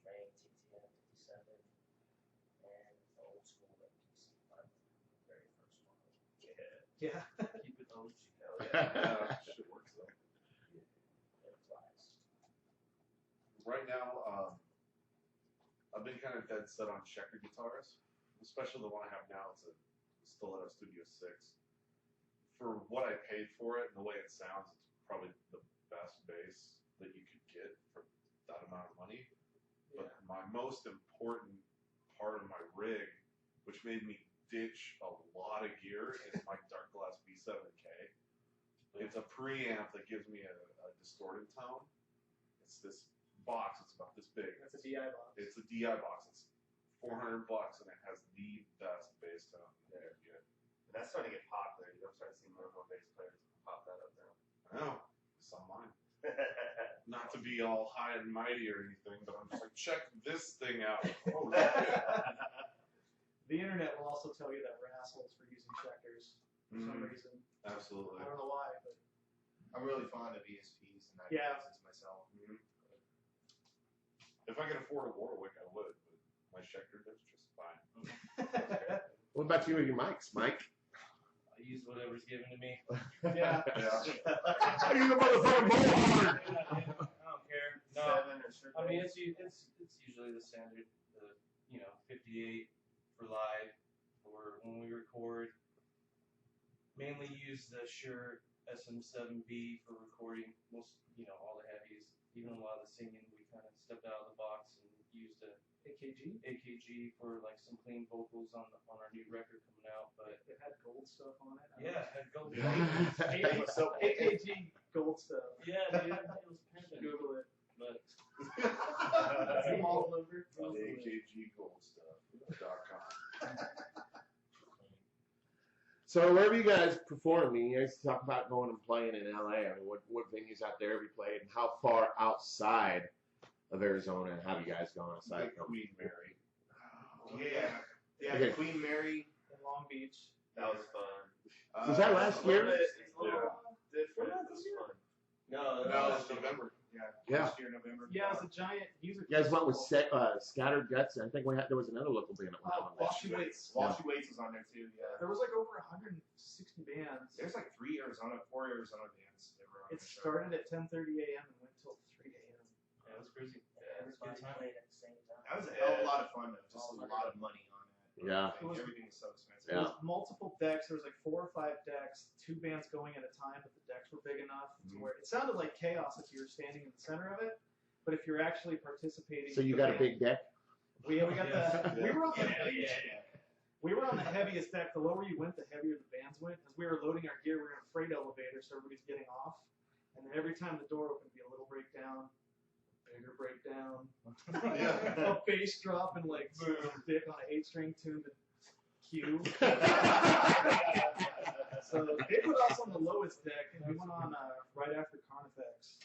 Drain TTM 57 and the old school PC 5, very first one.
Yeah.
Keep it OG.
Hell yeah.
Shit works though.
It flies.
Right now, I've been kind of dead set on Shecker guitars, especially the one I have now. It's a Stiletto Studio 6. For what I paid for it and the way it sounds, it's probably the best bass that you could get for that amount of money. But my most important part of my rig, which made me ditch a lot of gear, is my Dark Glass B7K. It's a preamp that gives me a distorted tone. It's this box. It's about this big.
That's a DI box.
It's a DI box. It's $400 and it has the best bass tone you can get.
And that's starting to get popular. I'm starting to see more and more bass players pop that up now.
I know. It's on mine. Not to be all high and mighty or anything, but I'm just like, check this thing out. Oh,
The internet will also tell you that we're assholes for using checkers for some reason.
absolutely.
I don't know why, but
I'm really fond of ESPs and night
Yeah.
basses myself.
If I could afford a Warwick, I would, but my Schecter does just fine.
What about you with your mics, Mike?
I use whatever's given to me.
yeah.
You the motherfucking bullhorn!
I don't care. No,
7 or sure.
I mean it's usually the standard, 58 for live, or when we record. Mainly use the Shure SM7B for recording most, all the heavies. Even a lot of the singing, we kind of stepped out of the box and used a AKG for like some clean vocals on our new record coming out. But
It had gold stuff on it.
yeah, it had gold.
AKG gold stuff.
Yeah, dude, it was pimping.
Google it.
But
All over.
AKGgoldstuff.com.
So wherever you guys perform, you guys talk about going and playing in LA. I mean, what venues out there have you played, and how far outside of Arizona have you guys gone aside from?
Queen Mary.
Yeah,
Okay.
Queen Mary.
In Long Beach.
That was fun.
Was that last year?
It's a little different. It was fun.
No,
No, it's November.
Yeah.
Last year, November.
Yeah, it was a giant music
You guys went with
festival.
Scattered Guts. I think there was another local band that went on.
Washy Waits.
Washy Waits was on there too. Yeah.
There was like over 160 bands.
There's like 4 Arizona bands that were on
It
the show.
started at 10:30 a.m. and went till 3 a.m.
yeah, it was crazy.
Yeah,
It was a
everybody
good time.
played at the same time.
That was a hell of a lot of fun though. Just a lot of money on that.
Yeah.
Like, everything was so expensive.
There was multiple decks. There was like 4 or 5 decks, 2 bands going at a time, but the decks were big enough to where it sounded like chaos if you were standing in the center of it. But if you're actually participating,
So you
the
got a
band-
big deck?
We got
Yeah.
we were on the
Yeah.
we were on the heaviest deck. The lower you went, the heavier the bands went. As we were loading our gear, we were in a freight elevator, so everybody's getting off. And then every time the door opened, it'd be a little breakdown, bigger breakdown, a bass drop, and like boom, dick on an 8-string tuned to Q. So they put us on the lowest deck, and we went on right after Carnifex.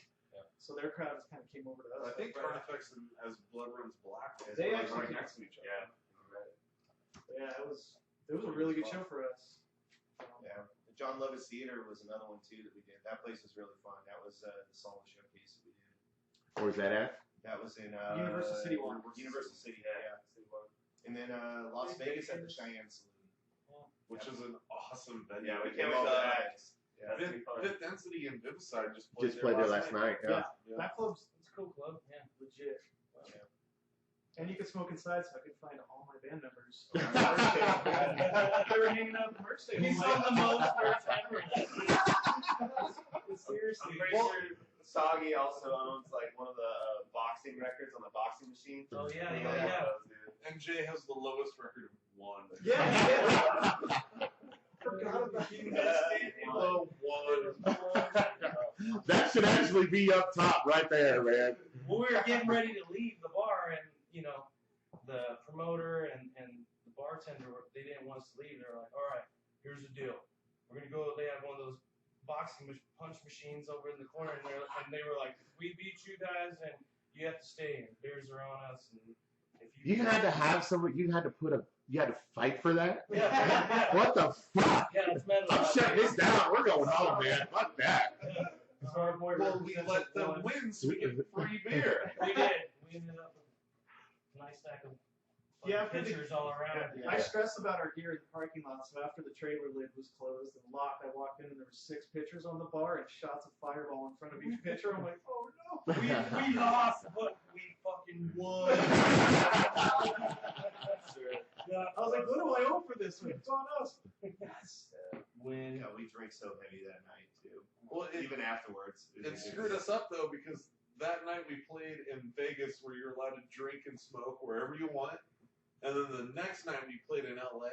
So their crowd just kind of came over to us.
I think
right
Carnifex has Blood Runs Black.
They
right
actually-
next to each other.
Yeah, it was a really good show for us.
Yeah. The John Lovis Theater was another one too that we did. That place was really fun. That was the solo showcase that we did.
Where's that at?
That was in
Universal City Walk.
Universal City, yeah. And then Las Vegas at the Cheyenne Saloon.
Which is an awesome venue.
Yeah, we
They
can't
love
wait till
that.
that.
Yeah.
That's gonna be fun.
Fifth Density and Viviside just
Just played there last night. Yeah.
Yeah.
That club's
It's a cool club. Yeah.
legit. And you could smoke inside, so I could find all my band members.
They
were hanging out at the merch table.
He's on the most merch ever.
Seriously.
I'm pretty sure Soggy also owns like one of the boxing records on the boxing machine.
Oh yeah,
He
yeah,
owns
yeah.
those, dude.
MJ has the lowest record of 1.
Yeah. Forgot about you.
Low 1.
That should actually be up top right there, man.
Well, we were getting ready to leave the bar, and the promoter and the bartender, they didn't want us to leave. They were like, "All right, here's the deal. We're gonna go." They had one of those boxing punch machines over in the corner, and they were like, "If we beat you guys, and you have to stay, and beers are on us." And If
You had to have somebody. You had to fight for that.
Yeah.
What the fuck?
Yeah, it's metal.
I'm shutting this down. We're going home, man. Fuck that.
So our boy
Well, we
represents
let them
one.
win so we get free beer.
We did. We ended up with a nice stack of pictures all around.
Yeah. I stress about our gear in the parking lot, so after the trailer lid was closed and locked, I walked in and there were 6 pitchers on the bar and shots of Fireball in front of each pitcher. I'm like, oh no.
We lost, but we fucking won.
Yeah, I was like, what do I owe for this one? It's on us.
Yes. Win.
Yeah, we drank so heavy that night too.
Well,
Even afterwards.
it screwed us up though because that night we played in Vegas where you're allowed to drink and smoke wherever you want. And then the next night we played in LA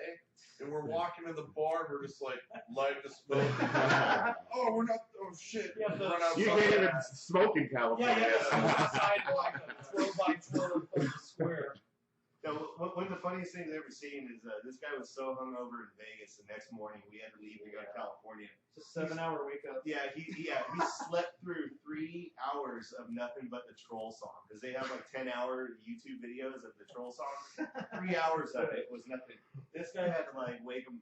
and we're walking in the bar and we're just like lighting a smoke. Oh, we're not. Oh shit.
Yeah,
Run outside.
You can't even smoke in California.
Yeah, outside like a 12 by 12 fucking square.
No, one of the funniest things I've ever seen is this guy was so hungover in Vegas the next morning we had to leave and go to California.
It's a 7-hour wake up.
Yeah, he slept through 3 hours of nothing but the Troll song because they have like 10-hour YouTube videos of the Troll song. 3 hours of it was nothing. This guy had to like wake him.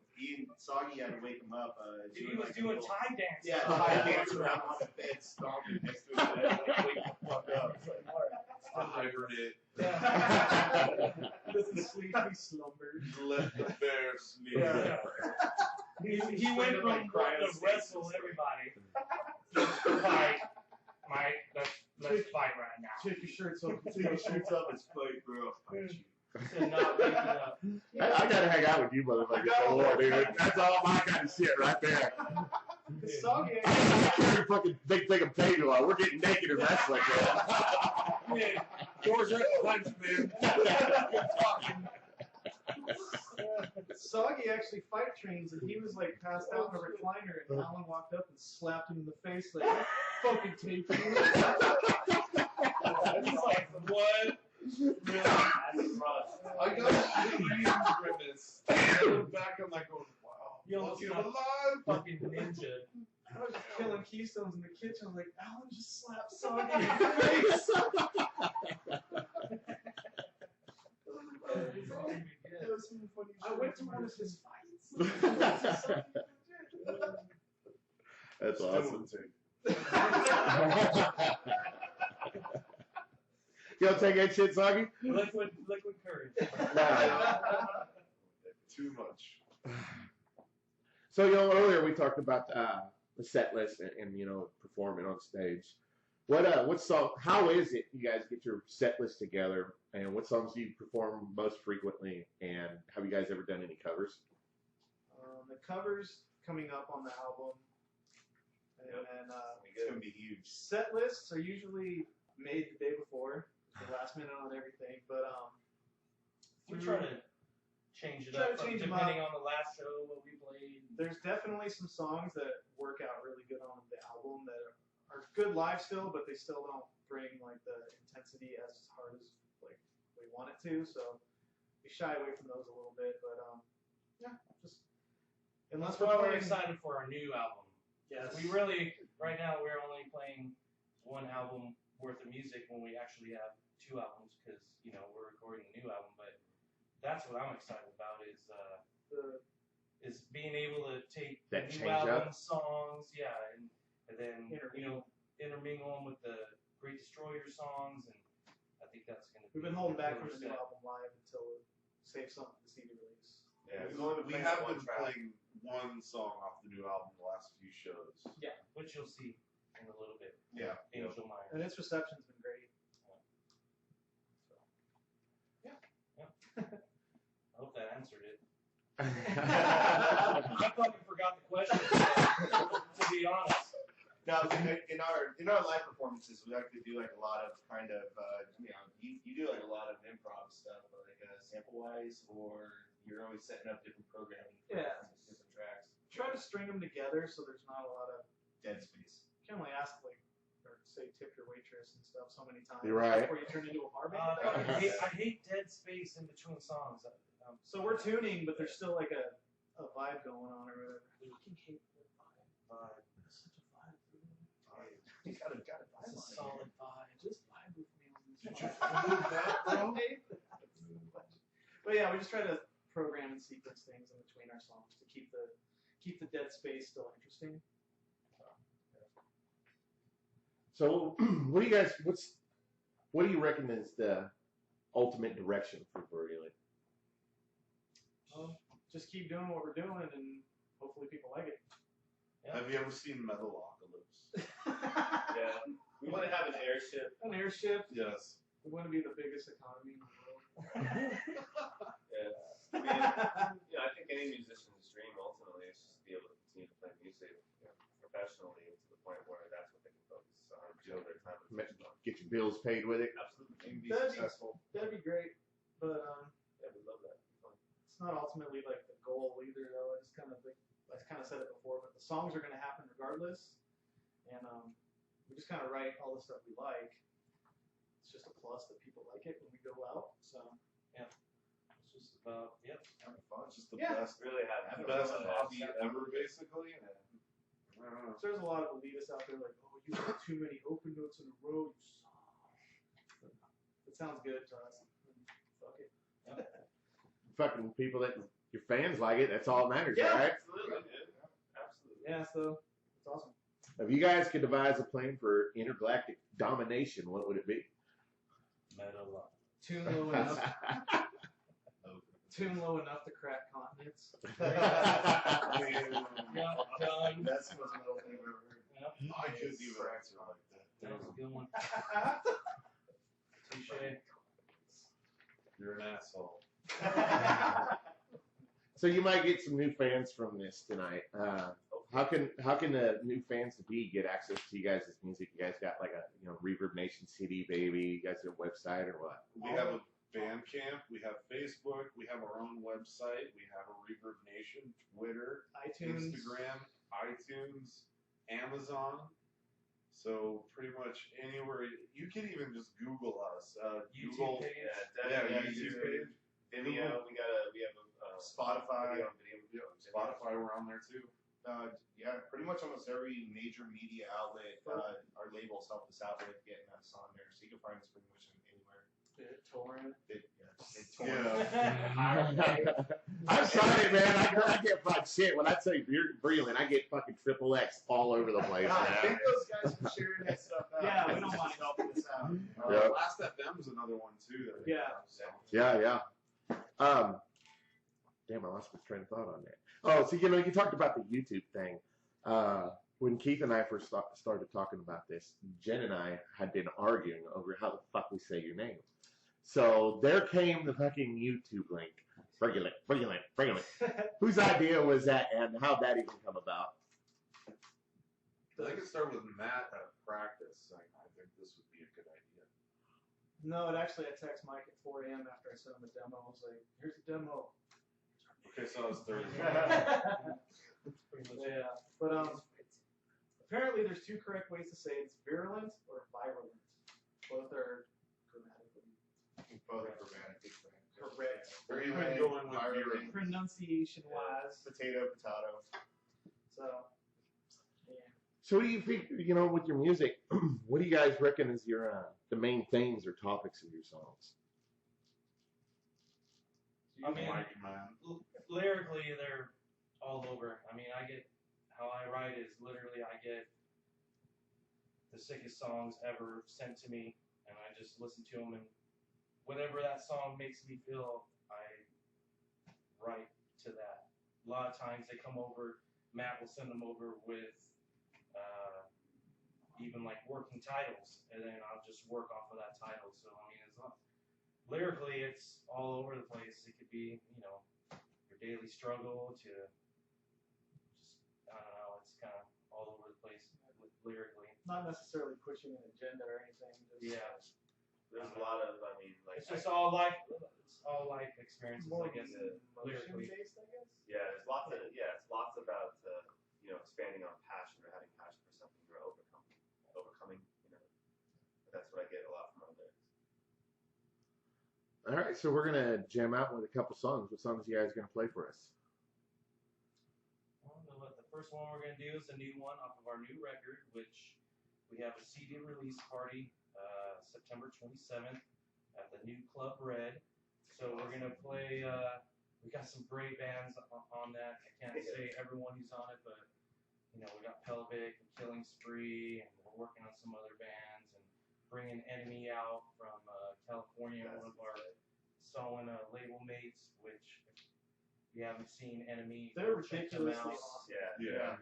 Soggy had to wake him up.
He was doing Thai dance.
Yeah, Thai dance around on the bed, stomping next to him. Like, wake the fuck up. It's like, all right.
I hibernate.
Yeah.
Doesn't sleep, he slumbers.
Let the bear sleep.
Yeah. He went from wanting to wrestle everybody. Fight, Mike. Let's fight right now.
Take your shirts off.
Take your shirts off and fight, bro. Fight you.
To not waking up.
I gotta hang out with you, motherfuckers. No more, dude. That's all my kind of shit right there.
Soggy.
I carry a fucking big thing of Pegula. We're getting naked and wrestling, man.
Man,
Doors are punch, man. Good talking.
Soggy actually fight trains, and he was like passed out in a recliner, and Alan walked up and slapped him in the face like, fucking take you.
he's like, what? Really? That's rough.
I got a Indian grimace. I look back, I'm like, going, wow.
Yo,
Lucky
it's
I'm
not
alive.
fucking ninja.
I was just killing keystones in the kitchen. I'm like, Alan just slapped Soggy in the face. I went to one of his fights.
That's awesome. You don't take that shit, Soggy?
Liquid courage.
Too much.
So, earlier we talked about the set list and performing on stage. What song? How is it you guys get your set list together, and what songs do you perform most frequently? And have you guys ever done any covers?
The covers coming up on the album, and then
It's gonna be huge.
set lists are usually made the day before, the last minute on everything. But
We try to change it
Try
up
to change 'em
depending on the last show, what we played.
there's definitely some songs that work out really good on the album that are good live still, but they still don't bring like the intensity as hard as like we want it to. So we shy away from those a little bit. But yeah, just unless
That's why we're
playing-
excited for our new album.
Yes.
We really, right now, we're only playing one album worth of music when we actually have 2 albums because, we're recording a new album. But that's what I'm excited about is being able to take
That
new
change
album
up?
songs, and then,
Intermingle.
intermingle them with the Great Destroyer songs. And I think that's going to be.
We've been holding back
really
from the new
set.
album live until we save something for the CD release.
Yeah,
We have been playing one song off the new album the last few shows.
Yeah, which you'll see in a little bit.
Yeah.
Angel Myers.
And its reception's been great.
I hope that answered it.
I
I fucking forgot the question, to be honest.
Now, in our live performances, we like to do like a lot of kind of you do like a lot of improv stuff, like sample wise, or you're always setting up different programming for
Yeah.
different tracks.
Try to string them together so there's not a lot of.
Dead space.
You can only ask or say tip your waitress and stuff so many times
You're right.
before you turn into a bar band.
I hate dead space in between songs.
So we're tuning, but there's still like a vibe going on or whatever.
I fucking hate the vibe.
It's such a vibe.
You got a
It's a solid vibe.
Just vibe with me on this.
Did you feel that, bro?
But yeah, we just try to program and sequence things in between our songs to keep the dead space still interesting.
So, what do you reckon is the ultimate direction for Virulent?
Well, just keep doing what we're doing, and hopefully people like it.
Yeah.
Have you ever seen Metalocalypse?
Yeah. We want to have an airship.
An airship.
Yes.
We want to be the biggest economy in the world.
Yeah. I mean, I think any musician's dream ultimately is just to be able to continue to play music professionally to the point where that's what they can focus on, show their time and attention on.
Get your bills paid with it.
Absolutely.
And be
That'd be-
successful.
That'd be great, but
Yeah, we love that.
it's not ultimately like the goal either, though. I kind of said it before, but the songs are going to happen regardless, and we just kind of write all the stuff we like. It's just a plus that people like it when we go out. So
It's just about
Having fun. It's just the
Yeah.
best,
Really happy.
best hobby ever, basically. I don't know.
there's a lot of elitists out there like, oh, you have too many open notes in a row. You suck. It sounds good to us. Fuck it.
Fucking people that your fans like it. That's all that matters,
Yeah,
right?
absolutely, dude. Absolutely.
Yeah, so it's awesome.
If you guys could devise a plan for intergalactic domination, what would it be?
metal.
Tune low enough. Tune low enough to crack continents.
Yeah, done.
That's the most metal thing I've ever heard.
Yep.
I couldn't even answer like that.
That was a good one. Touche.
You're an asshole.
So you might get some new fans from this tonight. How can the new fans to be get access to you guys' music? You guys got like a Reverb Nation CD, baby. You guys have a website or what?
We have a Bandcamp. We have Facebook. We have our own website. We have a Reverb Nation, Twitter,
iTunes.
Instagram, iTunes, Amazon. So pretty much anywhere you can even just Google us.
YouTube
Google,
page.
yeah,
Yeah,
YouTube page,
Vimeo. We have a
Spotify.
video.
Spotify. We're on there too.
Yeah, pretty much almost every major media outlet. Our labels help us out with getting us on there, so you can find us pretty much anywhere.
Torrent.
I'm sorry, man. I get fucking shit when I say Virulent. I get fucking triple X all over the place, man.
Thank those guys for sharing that stuff out.
Yeah, we don't mind
helping us out.
Yeah.
Last FM is another one too. That we
Yeah.
have, so.
Yeah. Damn, I lost my train of thought on that. Oh, so you talked about the YouTube thing. When Keith and I first started talking about this, Jen and I had been arguing over how the fuck we say your name. So there came the fucking YouTube link. Virulent. Whose idea was that, and how'd that even come about?
I think it started with Matt at practice saying, I think this would be a good idea.
No, I text Mike at 4 a.m. after I sent him the demo. I was like, here's the demo.
Okay, so it was Thursday.
Yeah. But apparently there's two correct ways to say it. It's virulent or virulent. Both are grammatically
Both are grammatically
correct.
Or even going with virulent.
Pronunciation wise.
Potato, potato.
So yeah.
So what do you think, with your music, what do you guys reckon is your the main themes or topics of your songs?
I mean,
Mike, man.
lyrically, they're all over. I mean, how I write is literally I get the sickest songs ever sent to me, and I just listen to them, and whatever that song makes me feel, I write to that. A lot of times they come over, Matt will send them over with even like working titles, and then I'll just work off of that title. So I mean, lyrically, it's all over the place. It could be, your daily struggle to just, I don't know, it's kind of all over the place lyrically.
Not necessarily pushing an agenda or anything. Just
Yeah.
There's a lot of,
It's just all life experiences,
more
I guess, lyrically.
based, I guess.
yeah, it's lots about expanding on passion or having passion for something you're overcoming. That's what I get a lot from my lyrics.
All right, so we're going to jam out with a couple songs. What songs are you guys going to play for us?
Well, the first one we're going to do is a new one off of our new record, which we have a CD release party September 27th at the new Club Red. So we're gonna play. We got some great bands on that. I can't say everyone who's on it, but we got Pelvic and Killing Spree, and we're working on some other bands and bringing Enemy out from California, one of our solid label mates. Which, if you haven't seen Enemy,
They're
check them
ridiculously
out.
awesome.
Yeah.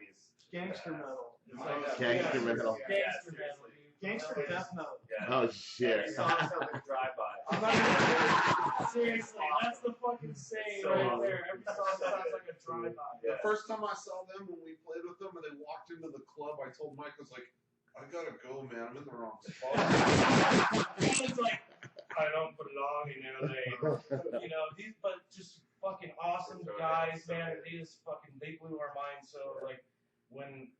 Gangster metal.
It's like
Gangster metal.
Gangster metal, dude.
Gangster death metal.
Yeah.
Oh shit.
Every song sounds like a drive-by.
I'm not even
Seriously, that's the fucking saying
So
right
awesome.
there. Every song sounds like a drive-by.
The first time I saw them when we played with them and they walked into the club, I told Mike, I was like, I gotta go, man. I'm in the wrong spot.
It's like, I don't belong in LA. But just fucking awesome guys, man. They blew our minds. So, like, when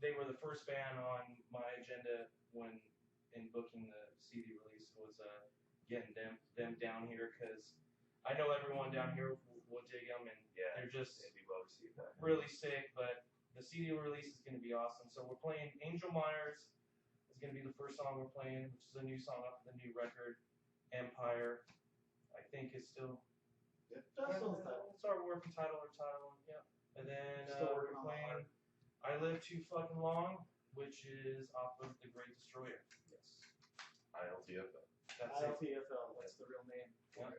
they were the first band on my agenda when in booking the CD release was getting them down here, because I know everyone down here will dig them, and they're just
They'd be well received.
really sick. But the CD release is going to be awesome. So we're playing Angel Myers is going to be the first song we're playing, which is a new song off of the new record. Empire, I think, is still it's our working title or title, yeah. And then
Still
we're
working on
playing I Live Too Fucking Long, which is off of The Great Destroyer. Yes.
ILTFL.
That's it.
ILTFL, that's the real name.
Yeah.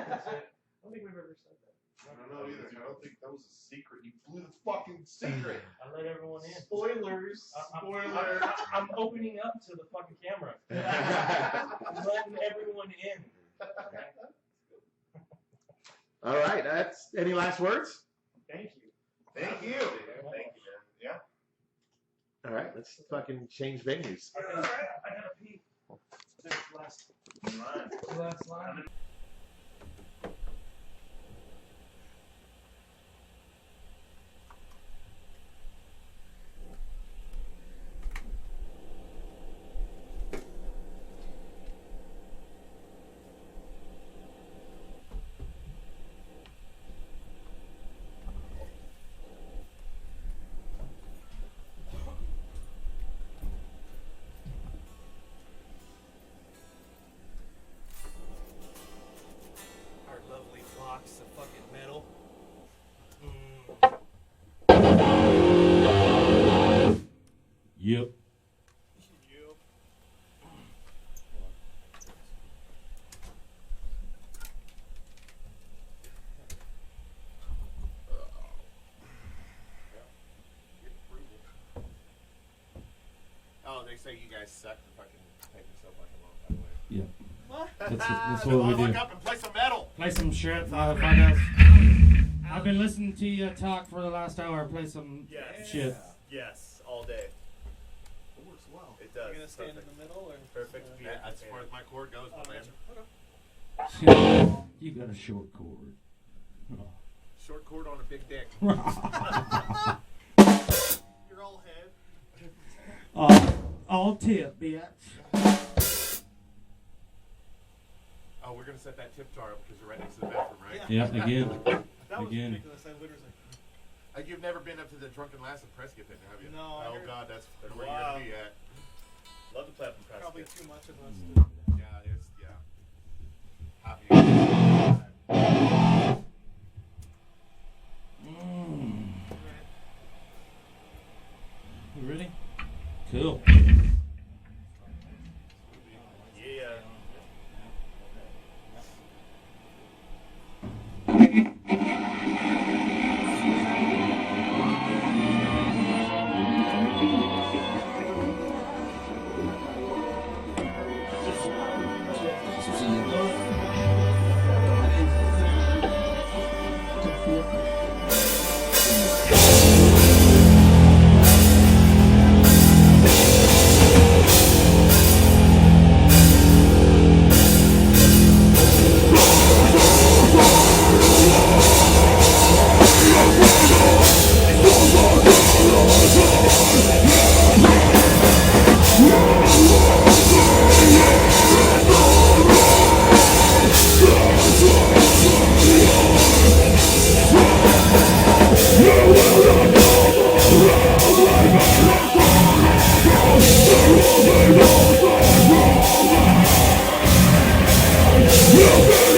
That's it.
I don't think we've ever said that.
I don't know either. I don't think that was a secret. You blew the fucking secret.
I let everyone in.
Spoilers. Spoilers.
I'm opening up to the fucking camera. I'm letting everyone in.
All right. That's any last words?
Thank you.
Thank you. Thank you, man. Yeah.
All right. Let's fucking change venues.
I gotta pee. Last line. Lovely blocks of fucking metal.
Yep.
Oh, they say you guys suck for fucking taking so fucking long, by the way.
Yeah.
What?
That's what we do.
Look up and play some metal.
Play some shit. Find out. I've been listening to you talk for the last hour. Play some shit.
Yes, all day.
It works well.
It does.
You're gonna stand in the middle, or
Perfect.
That's as far as my chord goes, my man.
You got a short cord.
Short chord on a big dick.
you're all head.
All tip, bitch.
Oh, we're gonna set that tip jar up because we're right next to the bathroom, right?
Yeah, again.
That was
Again.
ridiculous. I literally was like,
You've never been up to the Drunken Lass in Prescott, then, have you?
No, I
Oh
heard-
God, that's where
Wow.
you're gonna be at.
Love the platform press.
probably too much of us.
Yeah, it's Happy.
You ready? Cool.
Yeah.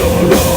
Yeah.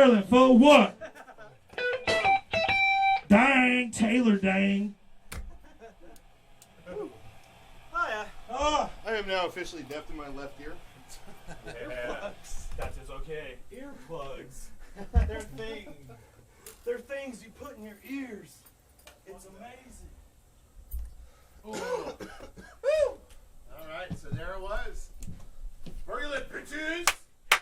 Maryland for what? Dang, Taylor, dang.
I am now officially deaf in my left ear.
Yeah, that is okay.
Earplugs. They're things. They're things you put in your ears. It's amazing.
All right, so there it was.